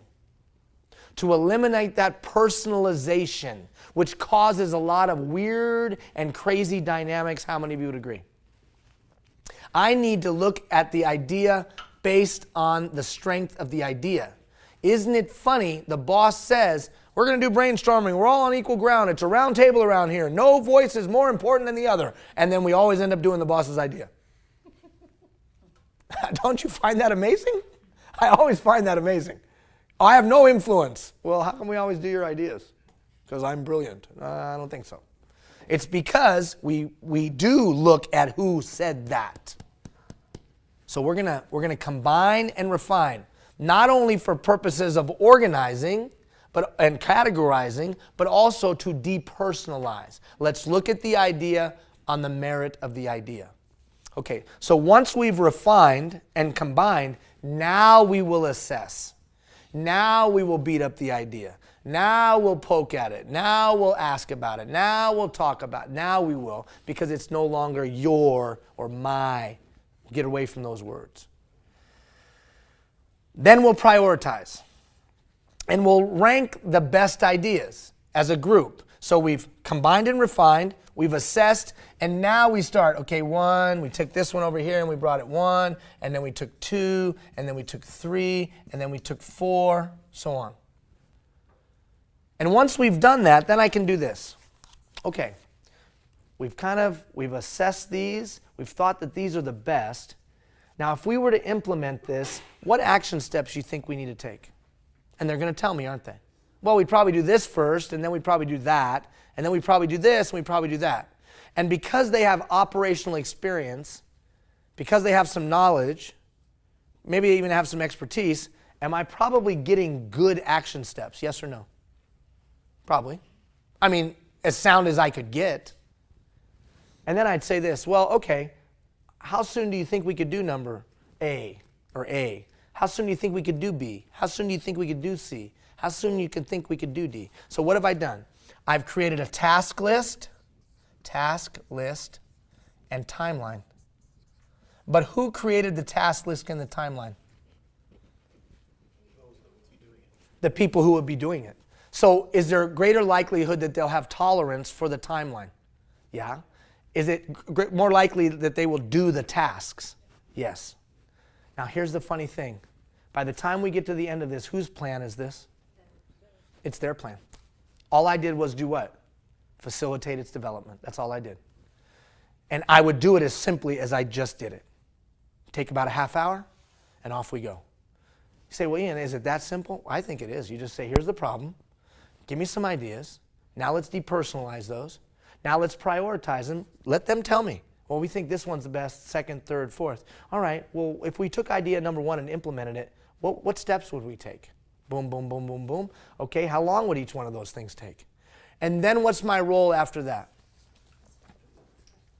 Speaker 1: To eliminate that personalization, which causes a lot of weird and crazy dynamics. How many of you would agree? I need to look at the idea based on the strength of the idea. Isn't it funny? The boss says, we're going to do brainstorming. We're all on equal ground. It's a round table around here. No voice is more important than the other. And then we always end up doing the boss's idea. Don't you find that amazing? I always find that amazing. I have no influence. Well, how come we always do your ideas? Because I'm brilliant. I don't think so. It's because we do look at who said that. So we're gonna combine and refine, not only for purposes of organizing and categorizing, but also to depersonalize. Let's look at the idea on the merit of the idea. Okay, so once we've refined and combined, now we will assess. Now we will beat up the idea. Now we'll poke at it. Now we'll ask about it. Now we'll talk about it. Now we will, because it's no longer your or my. Get away from those words. Then we'll prioritize. And we'll rank the best ideas as a group. So we've combined and refined, we've assessed, and now we start, okay, 1, we took this one over here and we brought it 1, and then we took 2, and then we took 3, and then we took 4, so on. And once we've done that, then I can do this. Okay, we've assessed these, we've thought that these are the best. Now if we were to implement this, what action steps do you think we need to take? And they're going to tell me, aren't they? Well, we'd probably do this first, and then we'd probably do that, and then we'd probably do this, and we'd probably do that. And because they have operational experience, because they have some knowledge, maybe they even have some expertise, am I probably getting good action steps, yes or no? Probably. I mean, as sound as I could get. And then I'd say this, well, okay, how soon do you think we could do number A or A? How soon do you think we could do B? How soon do you think we could do C? How soon you could think we could do D? So what have I done? I've created a task list, and timeline. But who created the task list and the timeline? The people who would be doing it. So is there a greater likelihood that they'll have tolerance for the timeline? Yeah. Is it more likely that they will do the tasks? Yes. Now here's the funny thing. By the time we get to the end of this, whose plan is this? It's their plan. All I did was do what? Facilitate its development. That's all I did. And I would do it as simply as I just did it. Take about a half hour, and off we go. You say, well, Ian, is it that simple? I think it is. You just say, here's the problem. Give me some ideas. Now let's depersonalize those. Now let's prioritize them. Let them tell me. Well, we think this one's the best, second, third, fourth. All right, well, if we took idea number 1 and implemented it, what steps would we take? Boom, boom, boom, boom, boom. Okay, how long would each one of those things take? And then what's my role after that?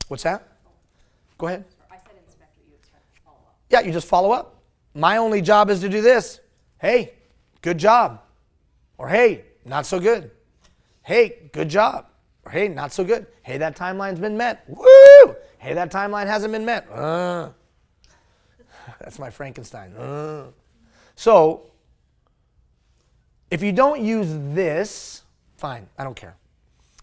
Speaker 1: What's that? Go ahead.
Speaker 2: I said inspector, you expect follow up.
Speaker 1: Yeah, you just follow up. My only job is to do this. Hey, good job. Or hey, not so good. Hey, good job. Or hey, not so good. Hey, that timeline's been met. Woo! Hey, that timeline hasn't been met. That's my Frankenstein. So, if you don't use this, fine, I don't care.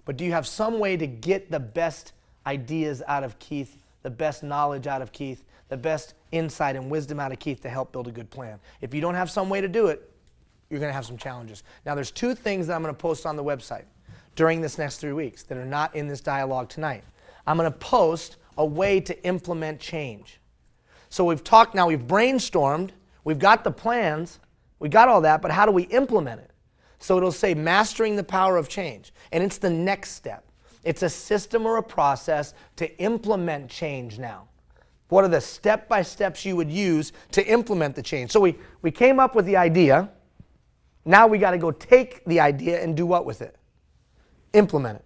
Speaker 1: But do you have some way to get the best ideas out of Keith, the best knowledge out of Keith, the best insight and wisdom out of Keith to help build a good plan? If you don't have some way to do it, you're going to have some challenges. Now, there's 2 things that I'm going to post on the website during this next 3 weeks that are not in this dialogue tonight. I'm going to post a way to implement change. So we've talked now, we've brainstormed, we've got the plans, we got all that, but how do we implement it? So it'll say mastering the power of change. And it's the next step. It's a system or a process to implement change now. What are the step-by-steps you would use to implement the change? So we came up with the idea. Now we got to go take the idea and do what with it? Implement it.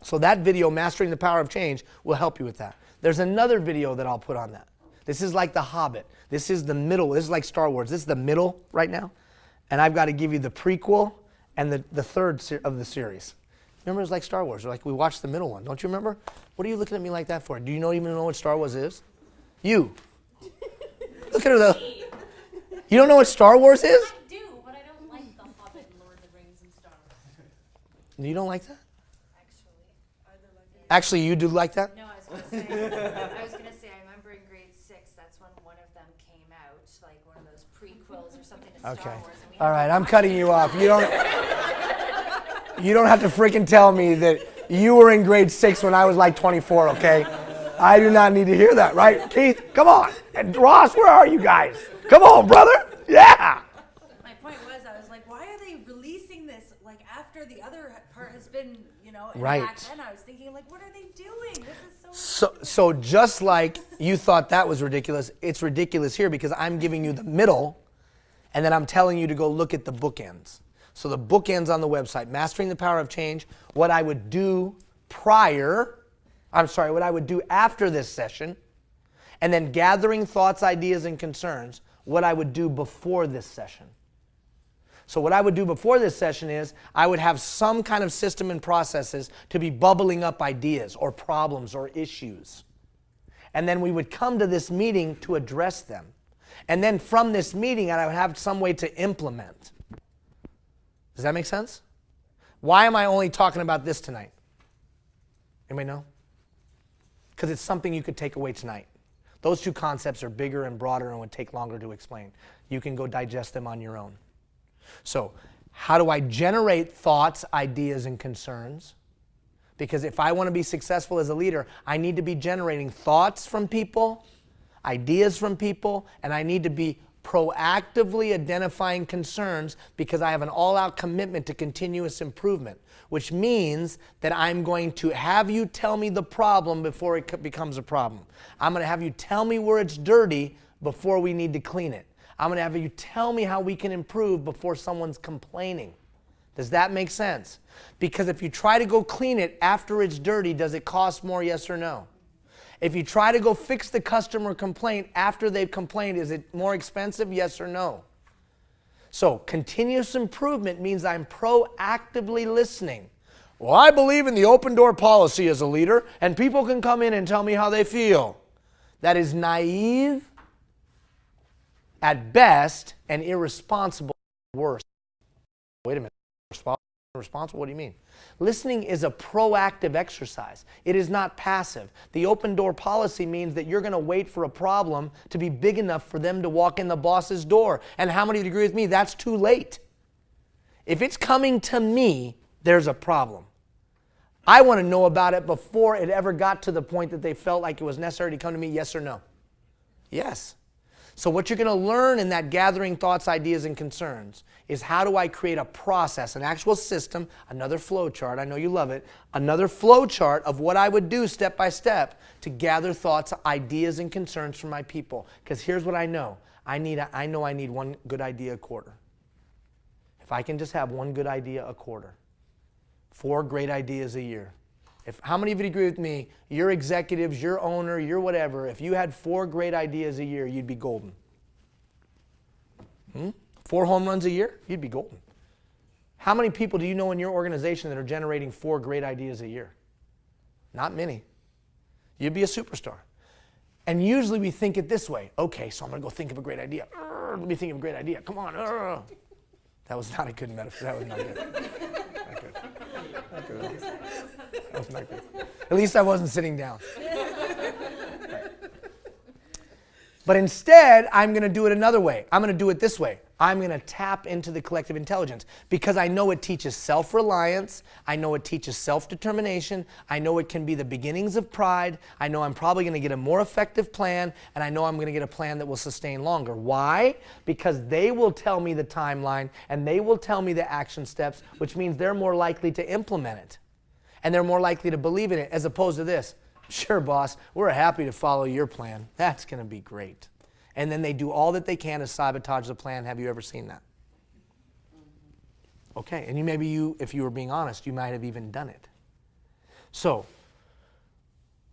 Speaker 1: So that video, Mastering the Power of Change, will help you with that. There's another video that I'll put on that. This is like The Hobbit. This is the middle. This is like Star Wars. This is the middle right now. And I've got to give you the prequel and the third of the series. Remember, it's like Star Wars. Like we watched the middle one. Don't you remember? What are you looking at me like that for? Do you even know what Star Wars is? You. Look at her though. You don't know what Star Wars is?
Speaker 2: I do, but I don't like The Hobbit, Lord of the Rings, and Star Wars.
Speaker 1: You don't like that?
Speaker 2: Actually.
Speaker 1: Actually, you do like that?
Speaker 5: No, I was gonna say, I remember in grade 6, that's when one of them came out, like one of those prequels or something to Star
Speaker 1: Okay.
Speaker 5: Wars. And we
Speaker 1: All
Speaker 5: had
Speaker 1: right,
Speaker 5: to
Speaker 1: I'm
Speaker 5: watch
Speaker 1: cutting
Speaker 5: it.
Speaker 1: you off. You don't have to freaking tell me that you were in grade 6 when I was like 24, okay? I do not need to hear that, right? Keith, come on. And Ross, where are you guys? Come on, brother. Yeah.
Speaker 4: My point was, I was like, why are they releasing this like after the other part has been, and
Speaker 1: Right.
Speaker 4: back then I was thinking, like, what are they doing? This is so
Speaker 1: So just like you thought that was ridiculous, it's ridiculous here because I'm giving you the middle and then I'm telling you to go look at the bookends. So the bookends on the website, Mastering the Power of Change, what I would do what I would do after this session, and then gathering thoughts, ideas, and concerns, what I would do before this session. So what I would do before this session is I would have some kind of system and processes to be bubbling up ideas or problems or issues. And then we would come to this meeting to address them. And then from this meeting, I would have some way to implement. Does that make sense? Why am I only talking about this tonight? Anybody know? Because it's something you could take away tonight. Those two concepts are bigger and broader and would take longer to explain. You can go digest them on your own. So, how do I generate thoughts, ideas, and concerns? Because if I want to be successful as a leader, I need to be generating thoughts from people, ideas from people, and I need to be proactively identifying concerns because I have an all-out commitment to continuous improvement, which means that I'm going to have you tell me the problem before it becomes a problem. I'm going to have you tell me where it's dirty before we need to clean it. I'm going to have you tell me how we can improve before someone's complaining. Does that make sense? Because if you try to go clean it after it's dirty, does it cost more, yes or no? If you try to go fix the customer complaint after they've complained, is it more expensive, yes or no? So continuous improvement means I'm proactively listening. Well, I believe in the open door policy as a leader, and people can come in and tell me how they feel. That is naive at best and irresponsible at worst. Wait a minute. Responsible? What do you mean? Listening is a proactive exercise. It is not passive. The open door policy means that you're going to wait for a problem to be big enough for them to walk in the boss's door. And how many of you agree with me? That's too late. If it's coming to me, there's a problem. I want to know about it before it ever got to the point that they felt like it was necessary to come to me, yes or no? Yes. So what you're going to learn in that gathering thoughts, ideas, and concerns is how do I create a process, an actual system, another flow chart, I know you love it, another flow chart of what I would do step by step to gather thoughts, ideas, and concerns from my people. Because here's what I know. I know I need one good idea a quarter. If I can just have one good idea a quarter, 4 great ideas a year. How many of you agree with me, your executives, your owner, your whatever, if you had 4 great ideas a year, you'd be golden. 4 home runs a year, you'd be golden. How many people do you know in your organization that are generating 4 great ideas a year? Not many. You'd be a superstar. And usually we think it this way. Okay, so I'm going to go think of a great idea. Let me think of a great idea. Come on. That was not a good metaphor. That was not good. Not good. Not good. That was not good. At least I wasn't sitting down. But instead, I'm going to do it another way. I'm going to do it this way. I'm going to tap into the collective intelligence because I know it teaches self-reliance. I know it teaches self-determination. I know it can be the beginnings of pride. I know I'm probably going to get a more effective plan, and I know I'm going to get a plan that will sustain longer. Why? Because they will tell me the timeline, and they will tell me the action steps, which means they're more likely to implement it, and they're more likely to believe in it, as opposed to this. Sure, boss, we're happy to follow your plan. That's going to be great. And then they do all that they can to sabotage the plan. Have you ever seen that? Okay, and if you were being honest, you might have even done it. So,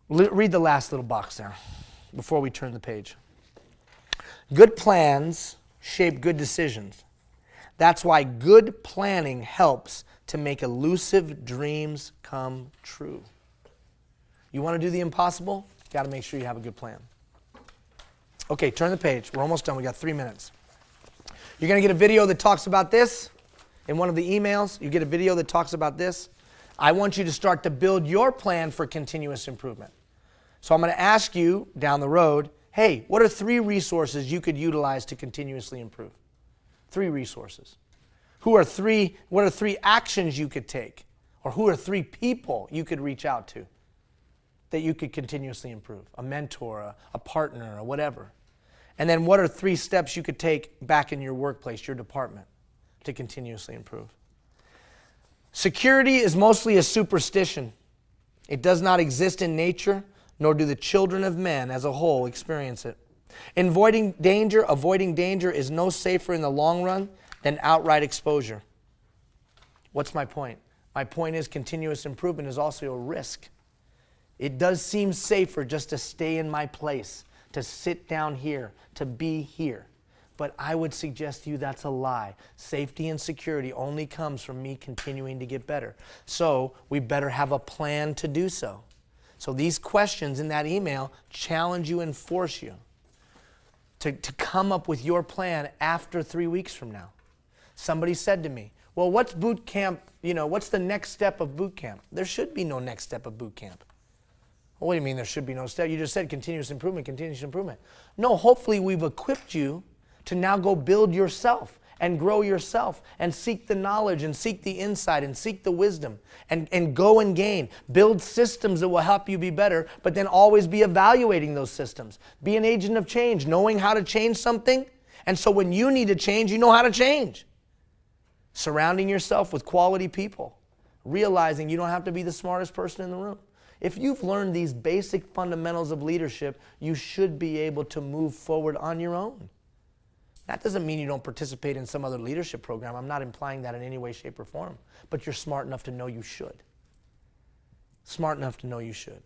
Speaker 1: read the last little box there before we turn the page. Good plans shape good decisions. That's why good planning helps to make elusive dreams come true. You want to do the impossible? Got to make sure you have a good plan. Okay, turn the page. We're almost done. We got 3 minutes. You're going to get a video that talks about this. In one of the emails, you get a video that talks about this. I want you to start to build your plan for continuous improvement. So I'm going to ask you down the road, hey, what are 3 resources you could utilize to continuously improve? 3 resources. What are 3 actions you could take? Or who are 3 people you could reach out to that you could continuously improve? A mentor, a partner, or whatever. And then what are 3 steps you could take back in your workplace, your department, to continuously improve? Security is mostly a superstition. It does not exist in nature, nor do the children of men as a whole experience it. Avoiding danger is no safer in the long run than outright exposure. What's my point? My point is continuous improvement is also a risk. It does seem safer just to stay in my place, to sit down here, to be here. But I would suggest to you that's a lie. Safety and security only comes from me continuing to get better. So we better have a plan to do so. So these questions in that email challenge you and force you to come up with your plan after 3 weeks from now. Somebody said to me, well, what's boot camp, what's the next step of boot camp? There should be no next step of boot camp. Well, what do you mean there should be no step? You just said continuous improvement, continuous improvement. No, hopefully we've equipped you to now go build yourself and grow yourself and seek the knowledge and seek the insight and seek the wisdom and go and gain. Build systems that will help you be better, but then always be evaluating those systems. Be an agent of change, knowing how to change something. And so when you need to change, you know how to change. Surrounding yourself with quality people. Realizing you don't have to be the smartest person in the room. If you've learned these basic fundamentals of leadership, you should be able to move forward on your own. That doesn't mean you don't participate in some other leadership program. I'm not implying that in any way, shape, or form. But you're smart enough to know you should. Smart enough to know you should.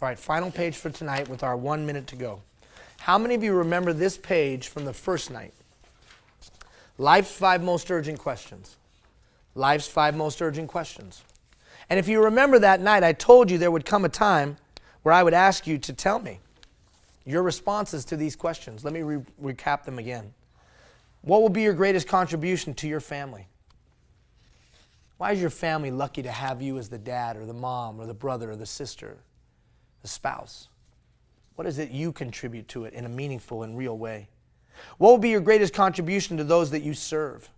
Speaker 1: All right, final page for tonight with our 1 minute to go. How many of you remember this page from the first night? Life's 5 most urgent questions. Life's 5 most urgent questions. And if you remember that night, I told you there would come a time where I would ask you to tell me your responses to these questions. Let me recap them again. What will be your greatest contribution to your family? Why is your family lucky to have you as the dad or the mom or the brother or the sister, the spouse? What is it you contribute to it in a meaningful and real way? What will be your greatest contribution to those that you serve?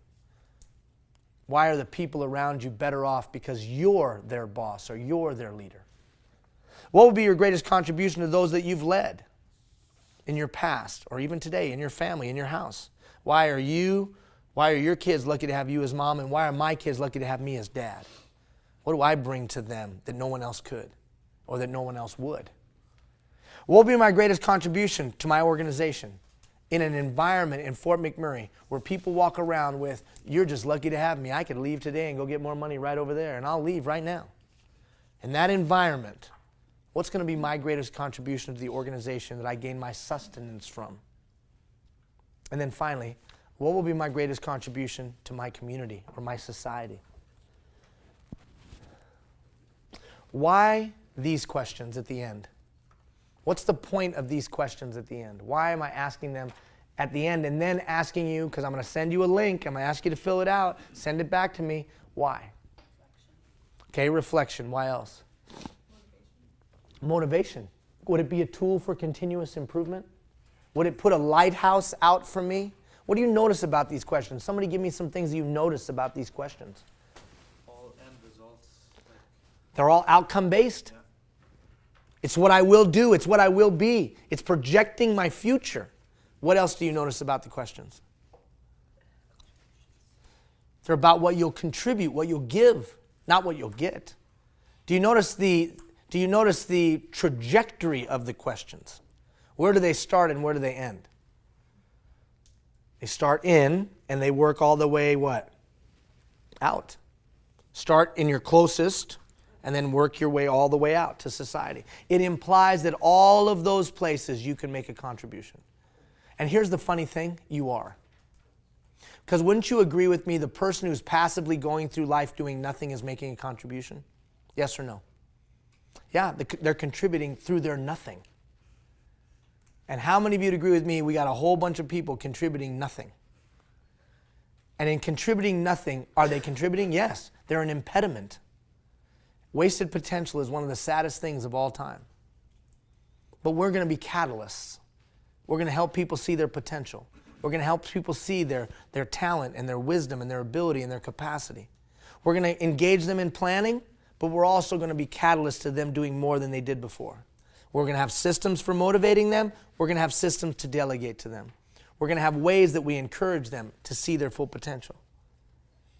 Speaker 1: Why are the people around you better off because you're their boss or you're their leader? What will be your greatest contribution to those that you've led in your past or even today in your family, in your house? Why are your kids lucky to have you as mom, and why are my kids lucky to have me as dad? What do I bring to them that no one else could or that no one else would? What will be my greatest contribution to my organization? In an environment in Fort McMurray where people walk around with, you're just lucky to have me. I could leave today and go get more money right over there, and I'll leave right now. In that environment, what's going to be my greatest contribution to the organization that I gain my sustenance from? And then finally, what will be my greatest contribution to my community or my society? Why these questions at the end? What's the point of these questions at the end? Why am I asking them at the end and then asking you, because I'm going to send you a link, I'm going to ask you to fill it out, send it back to me. Why? Okay, reflection. Why else? Motivation. Would it be a tool for continuous improvement? Would it put a lighthouse out for me? What do you notice about these questions? Somebody give me some things that you notice about these questions.
Speaker 6: All end results. Like,
Speaker 1: They're all outcome-based.
Speaker 6: yeah.
Speaker 1: It's what I will do. It's what I will be. It's projecting my future. What else do you notice about the questions? They're about what you'll contribute, what you'll give, not what you'll get. Do you notice the trajectory of the questions? Where do they start and where do they end? They start in and they work all the way what? Out. Start in your closest and then work your way all the way out to society. It implies that all of those places you can make a contribution. And here's the funny thing, you are. Because wouldn't you agree with me, the person who's passively going through life doing nothing is making a contribution? Yes or no? Yeah, they're contributing through their nothing. And how many of you would agree with me, we got a whole bunch of people contributing nothing? And in contributing nothing, are they contributing? Yes, they're an impediment. Wasted potential is one of the saddest things of all time. But we're going to be catalysts. We're going to help people see their potential. We're going to help people see their talent and their wisdom and their ability and their capacity. We're going to engage them in planning, but we're also going to be catalysts to them doing more than they did before. We're going to have systems for motivating them. We're going to have systems to delegate to them. We're going to have ways that we encourage them to see their full potential.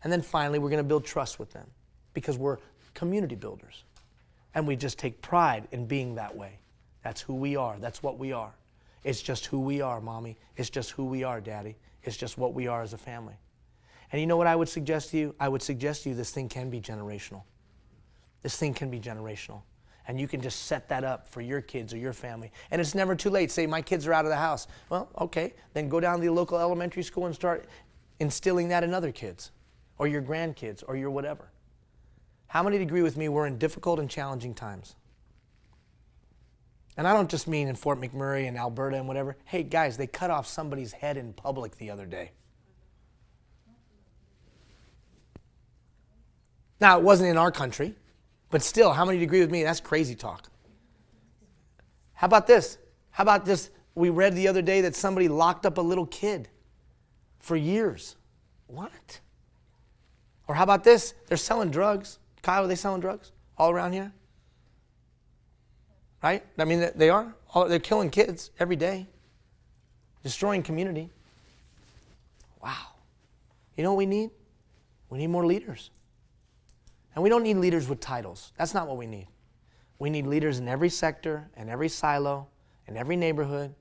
Speaker 1: And then finally, we're going to build trust with them because we're community builders. And we just take pride in being that way. That's who we are. That's what we are. It's just who we are, Mommy. It's just who we are, Daddy. It's just what we are as a family. And you know what I would suggest to you? I would suggest to you this thing can be generational. This thing can be generational. And you can just set that up for your kids or your family. And it's never too late. Say, my kids are out of the house. Well, okay, then go down to the local elementary school and start instilling that in other kids or your grandkids or your whatever. How many agree with me we're in difficult and challenging times? And I don't just mean in Fort McMurray and Alberta and whatever. Hey, guys, they cut off somebody's head in public the other day. Now, it wasn't in our country, but still, how many agree with me? That's crazy talk. How about this? How about this? We read the other day that somebody locked up a little kid for years. What? Or how about this? They're selling drugs. Kyle, are they selling drugs all around here? Right? I mean, they are. They're killing kids every day, destroying community. Wow. You know what we need? We need more leaders. And we don't need leaders with titles. That's not what we need. We need leaders in every sector, and every silo, in every neighborhood.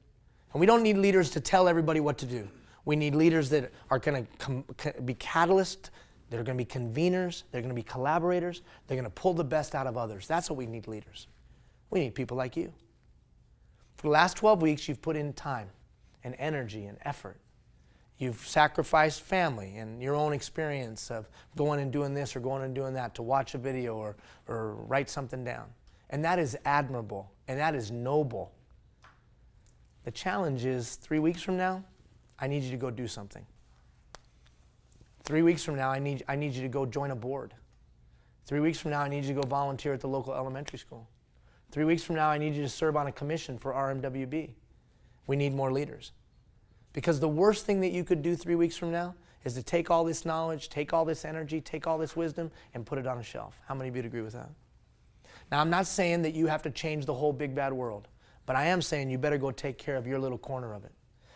Speaker 1: And we don't need leaders to tell everybody what to do. We need leaders that are going to be catalysts, that are going to be conveners, they're going to be collaborators, they're going to pull the best out of others. That's what we need leaders. We need people like you. For the last 12 weeks, you've put in time and energy and effort. You've sacrificed family and your own experience of going and doing this or going and doing that to watch a video or write something down. And that is admirable and that is noble. The challenge is 3 weeks from now, I need you to go do something. 3 weeks from now, I need you to go join a board. 3 weeks from now, I need you to go volunteer at the local elementary school. 3 weeks from now, I need you to serve on a commission for RMWB. We need more leaders. Because the worst thing that you could do 3 weeks from now is to take all this knowledge, take all this energy, take all this wisdom, and put it on a shelf. How many of you would agree with that? Now, I'm not saying that you have to change the whole big bad world, but I am saying you better go take care of your little corner of it.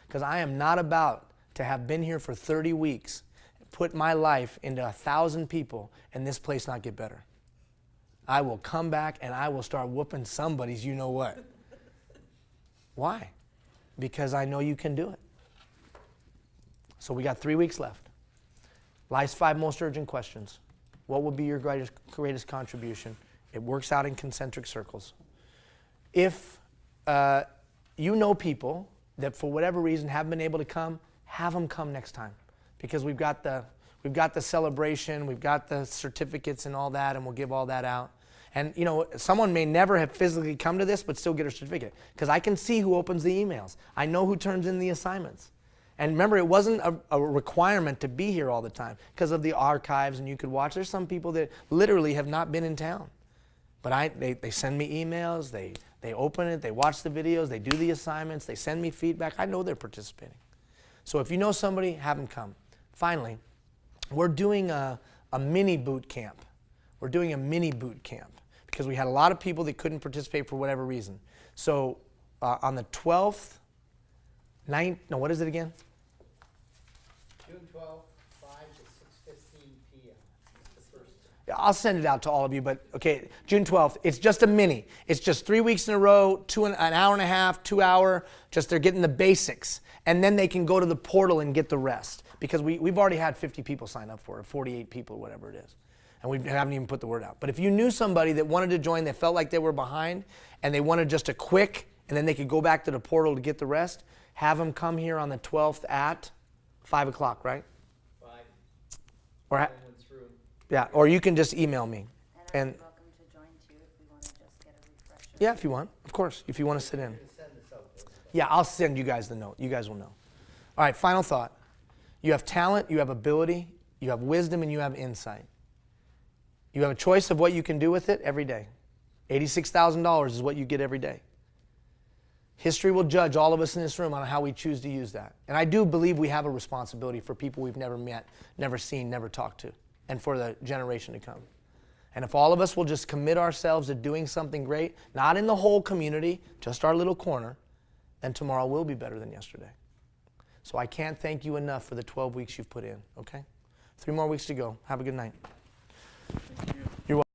Speaker 1: Because I am not about to have been here for 30 weeks, put my life into 1,000 people, and this place not get better. I will come back and I will start whooping somebody's you know what. Why? Because I know you can do it. So we got 3 weeks left. Life's 5 most urgent questions. What would be your greatest contribution? It works out in concentric circles. If you know people that for whatever reason haven't been able to come, have them come next time. Because we've got the celebration, we've got the certificates and all that, and we'll give all that out. And you know, someone may never have physically come to this, but still get a certificate. Because I can see who opens the emails. I know who turns in the assignments. And remember, it wasn't a requirement to be here all the time because of the archives and you could watch. There's some people that literally have not been in town. But they send me emails, they open it, they watch the videos, they do the assignments, they send me feedback. I know they're participating. So if you know somebody, have them come. Finally, we're doing a mini boot camp. We're doing a mini boot camp because we had a lot of people that couldn't participate for whatever reason. So on the 12th, what is it again?
Speaker 7: June 12th, 5 to 6:15 p.m. It's the first.
Speaker 1: I'll send it out to all of you, but okay, June 12th, it's just a mini. It's just 3 weeks in a row, an hour and a half, 2 hour, just they're getting the basics. And then they can go to the portal and get the rest. Because we've already had 50 people sign up for it, 48 people, whatever it is. And we haven't even put the word out. But if you knew somebody that wanted to join, they felt like they were behind, and they wanted just a quick, and then they could go back to the portal to get the rest, have them come here on the 12th at 5 o'clock, right?
Speaker 7: 5.
Speaker 1: Or
Speaker 7: Everyone's through.
Speaker 1: yeah, or you can just email me.
Speaker 5: And
Speaker 1: And
Speaker 5: I'm welcome to join too if we want to just get a refresher.
Speaker 1: yeah, if you want, of course, if you want to sit in.
Speaker 7: You're gonna send this out, though.
Speaker 1: Yeah, I'll send you guys the note. You guys will know. All right, final thought. You have talent, you have ability, you have wisdom, and you have insight. You have a choice of what you can do with it every day. $86,000 is what you get every day. History will judge all of us in this room on how we choose to use that. And I do believe we have a responsibility for people we've never met, never seen, never talked to, and for the generation to come. And if all of us will just commit ourselves to doing something great, not in the whole community, just our little corner, then tomorrow will be better than yesterday. So I can't thank you enough for the 12 weeks you've put in, okay? 3 more weeks to go. Have a good night. You're welcome.